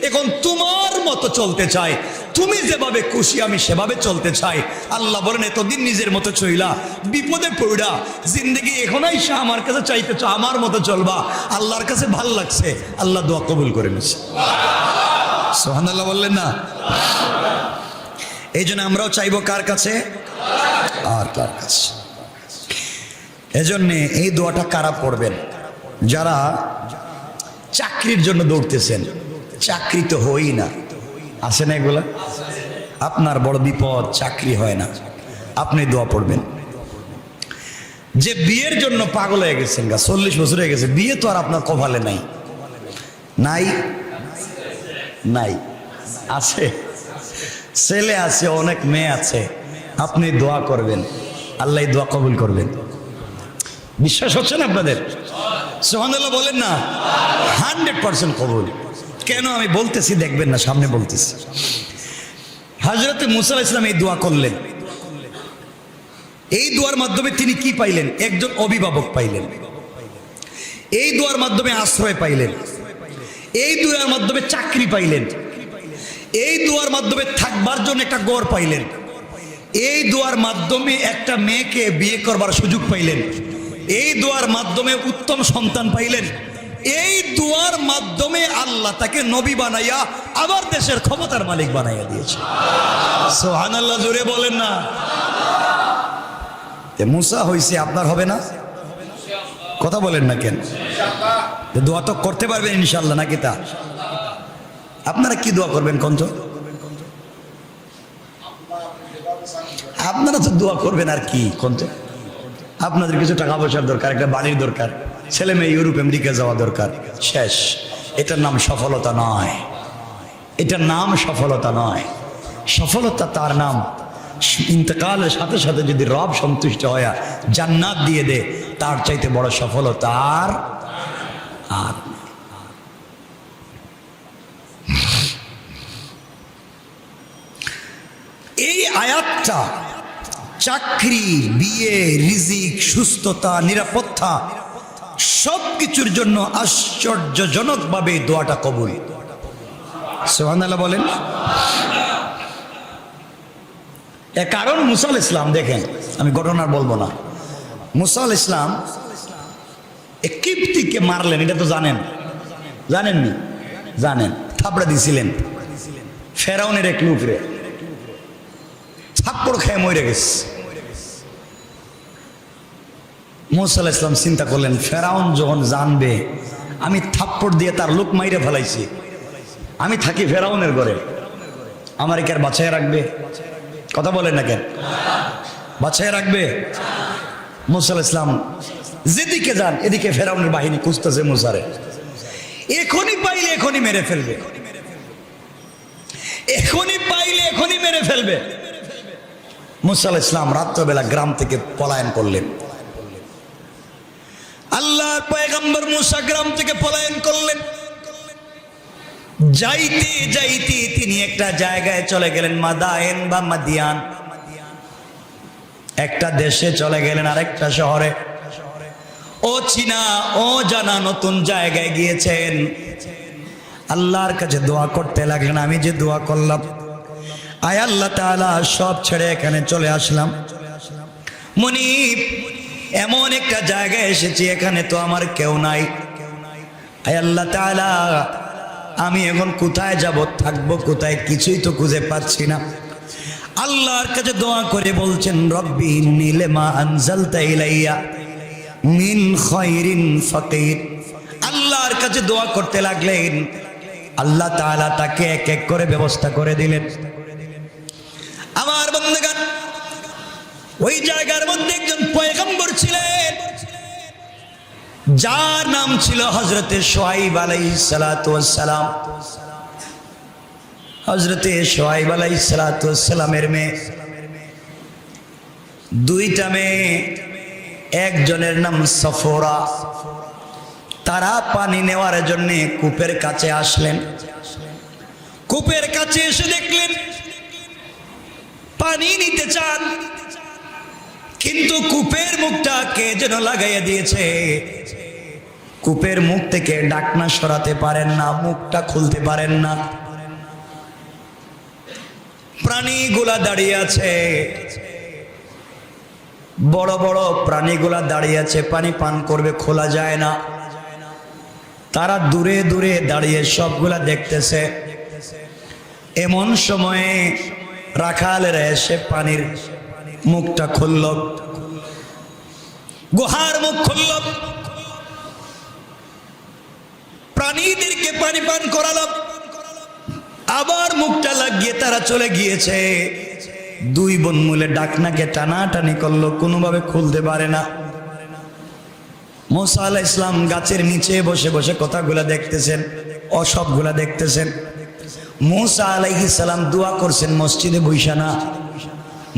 [SPEAKER 1] এখন তোমার মতো চলতে চাই, তুমি যেভাবে খুশি আমি সেভাবে চলতে চাই। আল্লাহ বলেন, এতদিন নিজের মতো চইলা, বিপদে পড়া জিন্দগি এখন আইসা আমার কাছে চাইতে চাও আমার মতো চলবা, আল্লাহর কাছে ভাল লাগছে, আল্লাহ দোয়া কবুল করে নিছে। সুবহানাল্লাহ বললেন না? এই জন্য আমরাও চাইবো কার কাছে? আর কার কাছে? এজন্যে এই দোয়াটা কারা পড়বেন? যারা চাকরির জন্য দৌড়তেছেন, চাকরি তো হই না, আছে না এগুলা? আপনার বড় বিপদ, চাকরি হয় না, আপনি দোয়া পড়বেন। যে বিয়ের জন্য পাগল হয়ে গেছেন, 40 বছর হয়ে গেছে, বিয়ে তো আর আপনার কপালে নাই, নাই নাই, আছে, ছেলে আছে, অনেক মেয়ে আছে, আপনি দোয়া করবেন, আল্লাহ দোয়া কবুল করবেন। বিশ্বাস হচ্ছে না আপনাদের? সুবহানাল্লাহ বলেন না। 100% কবুল। কেন আমি বলতেছি দেখবেন না, সামনে বলতেছি। হযরত মুসা আলাইহিস সালাম এই দোয়া করলেন। এই দোয়ার মাধ্যমে তিনি কি পাইলেন? একজন অভিভাবক পাইলেন। এই দোয়ার মাধ্যমে আশ্রয় পাইলেন। এই দোয়ার মাধ্যমে চাকরি পাইলেন। এই দোয়ার মাধ্যমে থাকবার জন্য একটা ঘর পাইলেন। এই দোয়ার মাধ্যমে একটা মেয়েকে বিয়ে করবার সুযোগ পাইলেন। এই দোয়ার মাধ্যমে উত্তম সন্তান পাইলেন। এই দোয়ার মাধ্যমে আল্লাহ তাকে নবী বানাইয়া আবার দেশের ক্ষমতার মালিক বানাইয়া দিয়েছে। সুবহানাল্লাহ জোরে বলেন না। মুসা হইছে, আপনার হবে না? কথা বলেন না কেন? দোয়া তো করতে পারবেন ইনশাআল্লাহ, নাকি? তা আপনারা কি দোয়া করবেন কোন তো? আপনারা তো দোয়া করবেন আর কি কোন তো? আপনাদের কিছু টাকা পয়সার দরকার, একটা বাড়ির দরকার, ছেলে মেয়ে ইউরোপ আমেরিকা যাওয়া দরকার, শেষ। এটার নাম সফলতা নয়, এটার নাম সফলতা নয়। সফলতা তার নাম ইন্তেকালের সাথে সাথে যদি রব সন্তুষ্ট হয় জান্নাত দিয়ে দে, তার চাইতে বড় সফলতা আর আর এই আয়াতটা চাকরি, বিয়ে, রিজিক, সুস্থতা, নিরাপত্তা সবকিছুর জন্য আশ্চর্যজনকভাবে দোয়াটা কবুল। সুবহানাল্লাহ বলেন। এর কারণ মুসা আলাইহিস সালাম, দেখেন আমি ঘটনা বলবো না, মুসা আলাইহিস সালাম এক কিপ্তিকে মারলেন, এটা তো জানেন, জানেননি? জানেন, থাপড়া দিছিলেন ফেরাউনের এক লোকরে, থাপ্পড় খেয়ে মরে গেছে। মুসা আলাইহিস সালাম চিন্তা করলেন, ফেরাউন যখন জানবে আমি থাপ্পড় দিয়ে তার লোক মাইরে ফেলাইছি, আমি থাকি ফেরাউনের ঘরে, আমার কি আর বাঁচায় রাখবে? কথা বলেন না কেন? বাঁচায় রাখবে? মুসা আলাইহিস সালাম যেদিকে যান এদিকে ফেরাউনের বাহিনী খুঁজতেছে মুসারে, এখনই পাইলে এখনই মেরে ফেলবে, এখনই পাইলে এখনই মেরে ফেলবে। মুসা আলাইহিস সালাম রাত্রবেলা গ্রাম থেকে পলায়ন করলেন। আল্লাহর পয়গম্বর মুসা গ্রাম থেকে পলায়ন করলেন। যাইতে যাইতে তিনি একটা জায়গায় চলে গেলেন, মাদায়েন বা মাদিয়ান, একটা দেশে চলে গেলেন, আরেকটা শহরে। ও চিনা ও জানা নতুন জায়গায় গিয়েছেন, আল্লাহর কাছে দোয়া করতে লাগলেন, আমি যে দোয়া করলাম, আয় আল্লাহ তাআলা সব ছেড়ে এখানে চলে আসলাম, মুনিব এমন একটা জায়গায় এসেছি এখানে তো আমার কেউ নাই, আয় আল্লাহ তাআলা আমি এখন কোথায় যাব, থাকবো কোথায়, কিছুই তো খুঁজে পাচ্ছি না। আল্লাহর কাছে দোয়া করে বলছেন, রব্বি ইন্নী লিমা আনজালতা ইলাইয়া মিন খায়রিন ফাকির। আল্লাহর কাছে দোয়া করতে লাগলেন, আল্লাহ তাআলা তাকে এক এক করে ব্যবস্থা করে দিলেন। আমার বন্দেগান, ওই জায়গার মধ্যে একজন পয়গম্বর ছিলেন, যার নাম ছিল হযরতে শুআয়ব আলাইহিস সালাতু ওয়াস সালাম। হযরতে শুআয়ব আলাইহিস সালাতু ওয়াস সালামের মেয়ে, দুইটা মেয়ে, একজনের নাম সফরা। তারা পানি নেওয়ার জন্য কূপের কাছে আসলেন। কূপের কাছে এসে দেখলেন পানি নিতে চান, কিন্তু কূপের মুখটা কে যেন লাগাইয়া দিয়েছে। কূপের মুখ থেকে ঢাকনা সরাতে পারেন না, মুখটা খুলতে পারেন না। প্রাণীগুলা দাঁড়িয়ে আছে, বড় বড় প্রাণীগুলা দাঁড়িয়ে আছে, পানি পান করবে, খোলা যায় না। তারা দূরে দূরে দাঁড়িয়ে সবগুলা দেখতেছে। এমন সময়ে রাখালেরা এসে পানির মুখটা খুলল, গুহার মুখ খুলল, প্রাণীদেরকে পানি পান করালো, আবার মুখটা লাগিয়ে তারা চলে গিয়েছে। দুই বোন মিলে ডাকনাকে টানাটানি করলো, কোনোভাবে খুলতে পারে না। মুসা আলাইহিস সালাম গাছের নিচে বসে বসে কথাগুলা দেখতেছেন, অসবগুলা দেখতেছেন। মুসা আলাইহিস সালাম দোয়া করছেন মসজিদে বইসা না।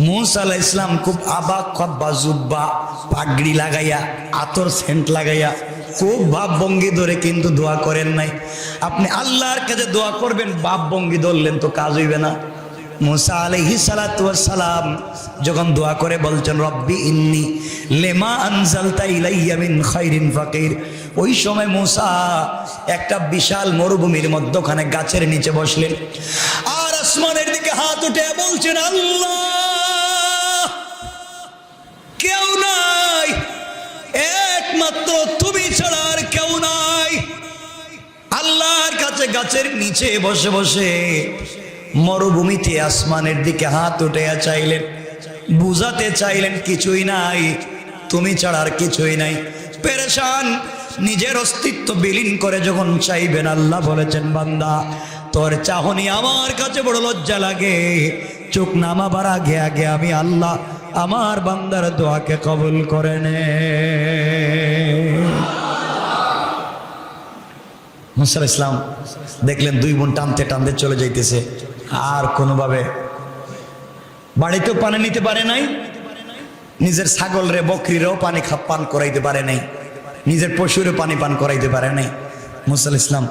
[SPEAKER 1] মুসা আলাইহিস সালাম খুব আবাক খব্বা জুব্বা পাগড়ি লাগাইয়া, আতর সেন্ট লাগাইয়া খুব ভাব ভঙ্গি ধরে কিন্তু দোয়া করেন নাই। আপনি আল্লাহর কাছে দোয়া করবেন, ভাব ভঙ্গি ধরলেন তো কাজ হইবে না। মুসা আলাইহিস সালাতু ওয়াস সালাম যখন দোয়া করে বলছেন রব্বি ইন্নী লিমা আনজালতা ইলাইয়া মিন খাইরিন ফাকির, ওই সময় মুসা একটা বিশাল মরুভূমির মধ্যখানে গাছের নিচে বসলেন আর আসমানের দিকে হাত উঠে বলছেন আল্লাহ, কেউ নাই, একমাত্র তুমি ছাড়া আর কেউ নাই। আল্লাহর কাছে গাছের নিচে বসে বসে মরুভূমিতে আসমানের দিকে হাত উঠে চাইলেন, বুঝাতে চাইলেন কিছুই নাই, তুমি ছাড়া আর কিছুই নাই। পেরেশান, নিজের অস্তিত্ব বিলীন করে যখন চাইবেন, আল্লাহ বলেছেন বান্দা তোর চাহনি আমার কাছে বড় লজ্জা লাগে, চোখ নামাবার আগে আগে আমি আল্লাহ আমার বান্দার দোয়াকে কবুল করে নে। মুসা আলাইহিস সালাম দেখলেন দুই বোন টানতে টানতে চলে যাইতেছে, আর কোনোভাবে বাড়িতেও পানি নিতে পারে নাই, নিজের ছাগল রে বকরিরেও পানি পান করাইতে পারে নাই, নিজের পশুরে পানি পান করাইতে পারে নাই। মুসা আলাইহিস সালাম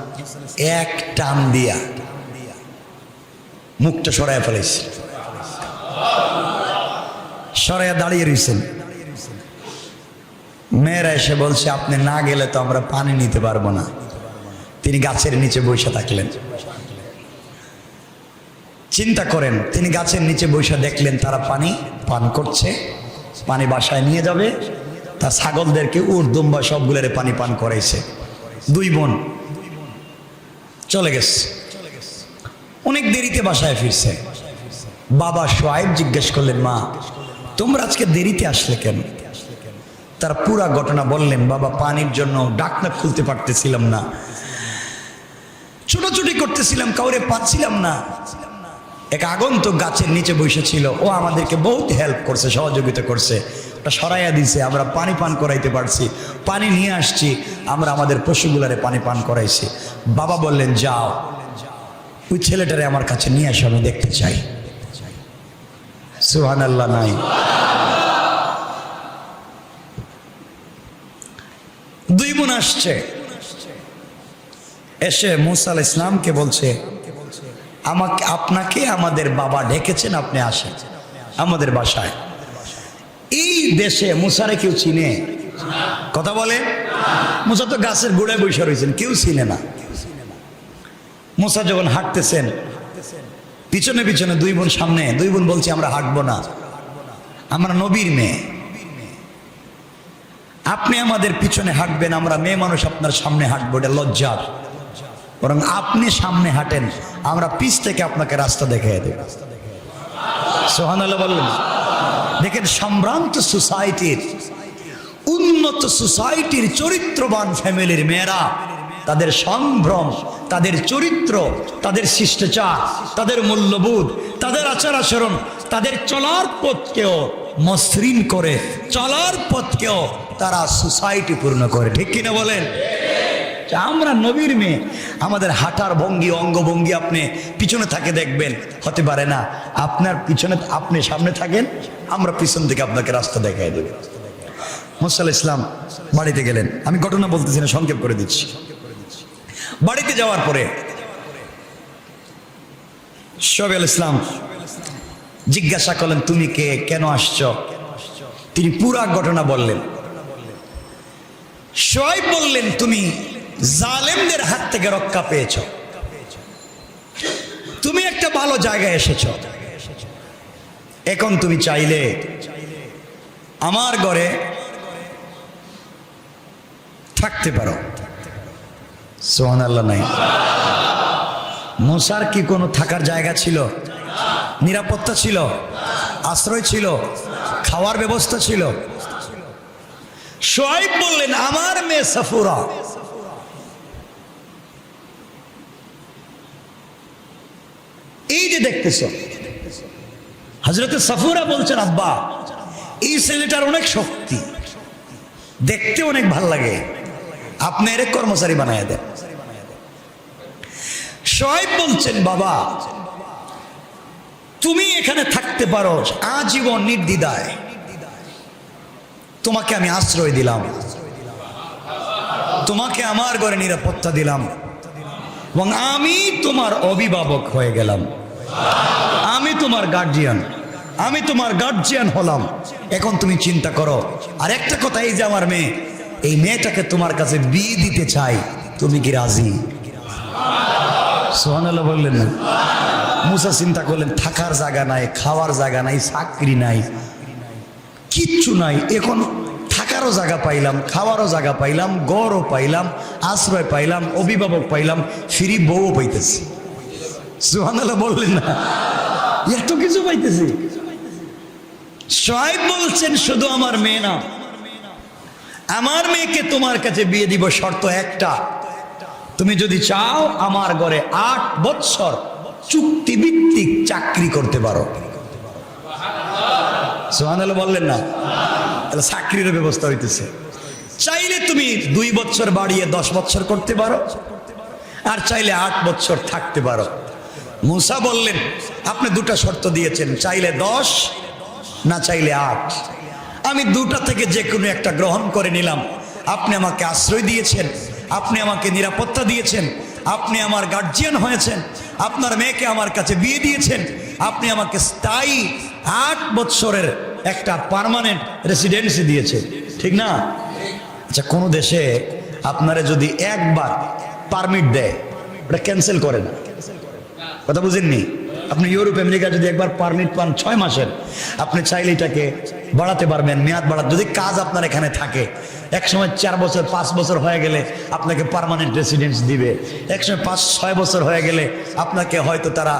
[SPEAKER 1] এক টান দিয়া মুখটা সরাইয়া ফেলেছে, সরাইয়া দাঁড়িয়ে রয়েছেন। মেয়েরা এসে বলছে আপনি না গেলে তো আমরা পানি নিতে পারবো না। তিনি গাছের নিচে বসে থাকলেন। চিন্তা করেন, তিনি গাছের নিচে বসে দেখলেন তারা পানি পান করছে, পানি বাসায় নিয়ে যাবে, তার ছাগলদেরকে উট দুম্বা সবগুলোরে পানি পান করাইছে। দুই বোন চলে গেছে, অনেক দেরিতে বাসায় ফিরছে। বাবা শুআয়ব জিজ্ঞেস করলেন মা তোমরা আজকে দেরিতে আসলে কেন? তার পুরা ঘটনা বললেন, বাবা পানির জন্য ডাকনা খুলতে পারতেছিলাম না, ছোটাছুটি করতেছিলাম, কাউরে পাচ্ছিলাম না। এক আগন্তুক গাছের নিচে বসেছিল, ও আমাদেরকে বহুত হেল্প করছে, সহযোগিতা করছে, ওটা সরাইয়া দিছে, আমরা পানি পান করাইতে পারছি, পানি নিয়ে আসছি, আমরা আমাদের পশুগুলারে পানি পান করাইছি। বাবা বললেন যাও ওই ছেলেটারে আমার কাছে নিয়ে আসো, আমি দেখতে চাই। সুবহানাল্লাহ নাই? দুই বোন আসছে, এসে মুসা আলাইহিস সালামকে বলছে আমাকে আপনাকে আমাদের বাবা ডেকেছেন, আপনি আসেন আমাদের বাসায়। এই দেশে মুসারে কেউ চিনে? কথা বলে। মুসা তো গাছের গোড়ায় বসে রয়েছেন, কেউ চিনে না। মুসা যখন হাঁটতেছেন, পিছনে পিছনে দুই বোন সামনে, দুই বোন বলছে আমরা হাঁটবো না, আমরা নবীর মেয়ে, আপনি আমাদের পিছনে হাঁটবেন, আমরা মেয়ে মানুষ আপনার সামনে হাঁটবো, এটা লজ্জার, বরং আপনি সামনে হাঁটেন, আমরা পিছ থেকে আপনাকে রাস্তা দেখিয়ে দেব। সুবহানাল্লাহ বললেন। দেখেন, সম্ভ্রান্ত সোসাইটির, উন্নত সোসাইটির চরিত্রবান ফ্যামিলির মেয়েরা তাদের সম্ভ্রম, তাদের চরিত্র, তাদের শিষ্টাচার, তাদের মূল্যবোধ, তাদের আচার আচরণ, তাদের চলার পথকেও মসৃণ করে, চলার পথকেও তারা সোসাইটি পূর্ণ করে। ঠিক কিনা বলেন? আমরা নবীর মেয়ে, আমাদের হাঁটার ভঙ্গি, অঙ্গভঙ্গি আপনি পিছনে থাকে দেখবেন, হতে পারে না আপনার পিছনে, আপনি সামনে থাকেন, আমরা পিছন থেকে আপনাকে রাস্তা দেখাই দেব। মুসা আলাইহিস সালাম বাড়িতে গেলেন, আমি ঘটনা বলতেছি না, সংক্ষেপ করে দিচ্ছি। বাড়িতে যাওয়ার পরে শুআয়ব আলাইহিস সালাম জিজ্ঞাসা করলেন তুমি কে, কেন আসছো? তিনি পুরা ঘটনা বললেন। শুআয়ব বললেন তুমি জালেমদের হাত থেকে রক্ষা পেয়েছ, তুমি একটা ভালো জায়গায় এসেছ, এখন তুমি চাইলে আমার ঘরে থাকতে পারো। সুবহানাল্লাহ নাই? মুসার কি কোনো থাকার জায়গা ছিল? নিরাপত্তা ছিল, আশ্রয় ছিল, খাওয়ার ব্যবস্থা ছিল। শুআয়ব বললেন আমার মেয়ে সাফুরা, এই যে দেখতেছ, হযরত সাফুরা বলছেন আব্বা এই ছেলেটার অনেক শক্তি, দেখতে অনেক ভাল লাগে, আপনি এর কর্মচারী বানায় দেন। শুআয়ব বলছেন বাবা তুমি এখানে থাকতে পারো আজীবন নির্দ্বিধায়, তোমাকে আমি আশ্রয় দিলাম, তোমাকে আমার ঘরে নিরাপত্তা দিলাম এবং আমি তোমার অভিভাবক হয়ে গেলাম, আমি তোমার গার্জিয়ান, আমি তোমার গার্জিয়ান হলাম। এখন তুমি চিন্তা করো। আর একটা কথা, এই যে আমার মেয়ে, এই মেয়েটাকে তোমার কাছে বিয়ে দিতে চাই, তুমি কি রাজি? সুবহানাল্লাহ বললেন না? মুসা চিন্তা করলেন থাকার জায়গা নাই, খাওয়ার জায়গা নাই, চাকরি নাই, কিচ্ছু নাই, এখন থাকারও জায়গা পাইলাম, খাওয়ারও জায়গা পাইলাম, গড়ও পাইলাম, আশ্রয় পাইলাম, অভিভাবক পাইলাম, ফ্রি বউও পাইতেছি। সুবহানাল্লাহ বললেন না? এত কিছু পাইতেছি। শুআয়ব বলছেন শুধু আমার মেয়ে না, আমার মেয়েকে তোমার কাছে বিয়ে দিব, শর্ত একটা, তুমি যদি চাও আমার ঘরে 8 বছর চুক্তিভিত্তিক চাকরি করতে পারো। সুবহানাল্লাহ বললেন না? তাহলে চাকরির ব্যবস্থা হইতেছে। চাইলে তুমি 2 বছর বাড়িয়ে 10 বছর করতে পারো, আর চাইলে 8 বছর থাকতে পারো। মুসা বললেন আপনি দুটা শর্ত দিয়েছেন, চাইলে 10 না চাইলে 8, আমি দুটা থেকে যে কোনো একটা গ্রহণ করে নিলাম। আপনি আমাকে আশ্রয় দিয়েছেন, আপনি আমাকে নিরাপত্তা দিয়েছেন, আপনি আমার গার্জিয়ান হয়েছেন, আপনার মেয়েকে আমার কাছে বিয়ে দিয়েছেন, আপনি আমাকে স্থায়ী 8 বছরের একটা পার্মানেন্ট রেসিডেন্সি দিয়েছেন, ঠিক না? আচ্ছা, কোনো দেশে আপনারা যদি একবার পারমিট দেয় ওটা ক্যান্সেল করে না, কথা বুঝেননি? আপনি ইউরোপ আমেরিকা যদি একবার পারমিট পান 6 মাসের, আপনি চাইলে এটাকে বাড়াতে পারবেন, মেয়াদ বাড়াতে, যদি কাজ আপনার এখানে থাকে। একসময় 4 বছর 5 বছর হয়ে গেলে আপনাকে পার্মানেন্ট রেসিডেন্স দিবে, একসময় 5-6 বছর হয়ে গেলে আপনাকে হয়তো তারা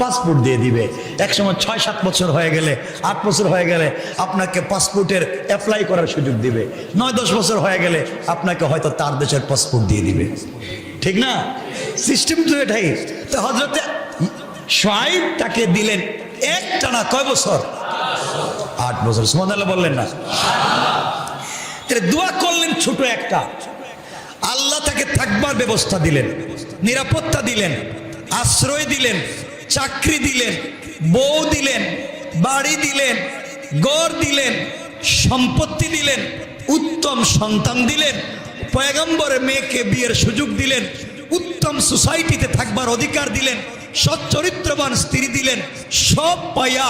[SPEAKER 1] পাসপোর্ট দিয়ে দিবে, একসময় 6-7 বছর হয়ে গেলে, 8 বছর হয়ে গেলে আপনাকে পাসপোর্টের অ্যাপ্লাই করার সুযোগ দিবে, 9-10 বছর হয়ে গেলে আপনাকে হয়তো তার দেশের পাসপোর্ট দিয়ে দিবে, ঠিক না? সিস্টেম তো এটাই। তো হযরতে শুআয়ব তাকে দিলেন একটানা কয় বছর? 8 বছর। সুবহানাল্লাহ বললেন না? দোয়া করলেন ছোট একটা, আল্লাহ তাকে থাকবার ব্যবস্থা দিলেন, নিরাপত্তা দিলেন, আশ্রয় দিলেন, চাকরি দিলেন, বউ দিলেন, বাড়ি দিলেন, ঘর দিলেন, সম্পত্তি দিলেন, উত্তম সন্তান দিলেন, পয়গম্বরের মেয়েকে বিয়ের সুযোগ দিলেন, উত্তম সোসাইটিতে থাকবার অধিকার দিলেন, সচ্চরিত্রবান স্ত্রী দিলেন। সব পাইয়া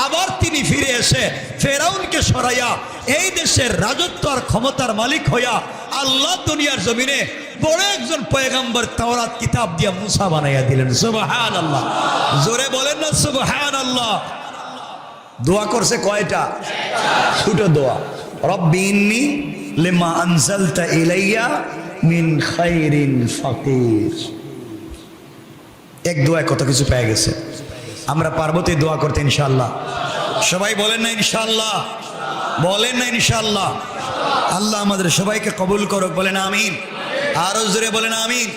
[SPEAKER 1] আবার তিনি ফিরে এসে ফেরাউনকে সরাইয়া এই দেশের রাজত্ব আর ক্ষমতার মালিক হইয়া আল্লাহ দুনিয়ার জমিনে বড় একজন পয়গম্বর তাওরাত কিতাব দিয়া মুসা বানাইয়া দিলেন। সুবহানাল্লাহ, জোরে বলেন না সুবহানাল্লাহ। দোয়া করছে কয়টা? ছোট দোয়া, রব্বি ইন্নী লিমা আনজালতা ইলাইয়া মিন খাইরিন ফাকির। এক দোয়ায় কত কিছু পেয়ে গেছে। আমরা পারবো তো দোয়া করতে ইনশাআল্লাহ? সবাই বলেন না ইনশাআল্লাহ? বলেন না ইনশাআল্লাহ? আল্লাহ আমাদের সবাইকে কবুল করুক, বলেন আমিন। আরো জোরে বলেন আমিন।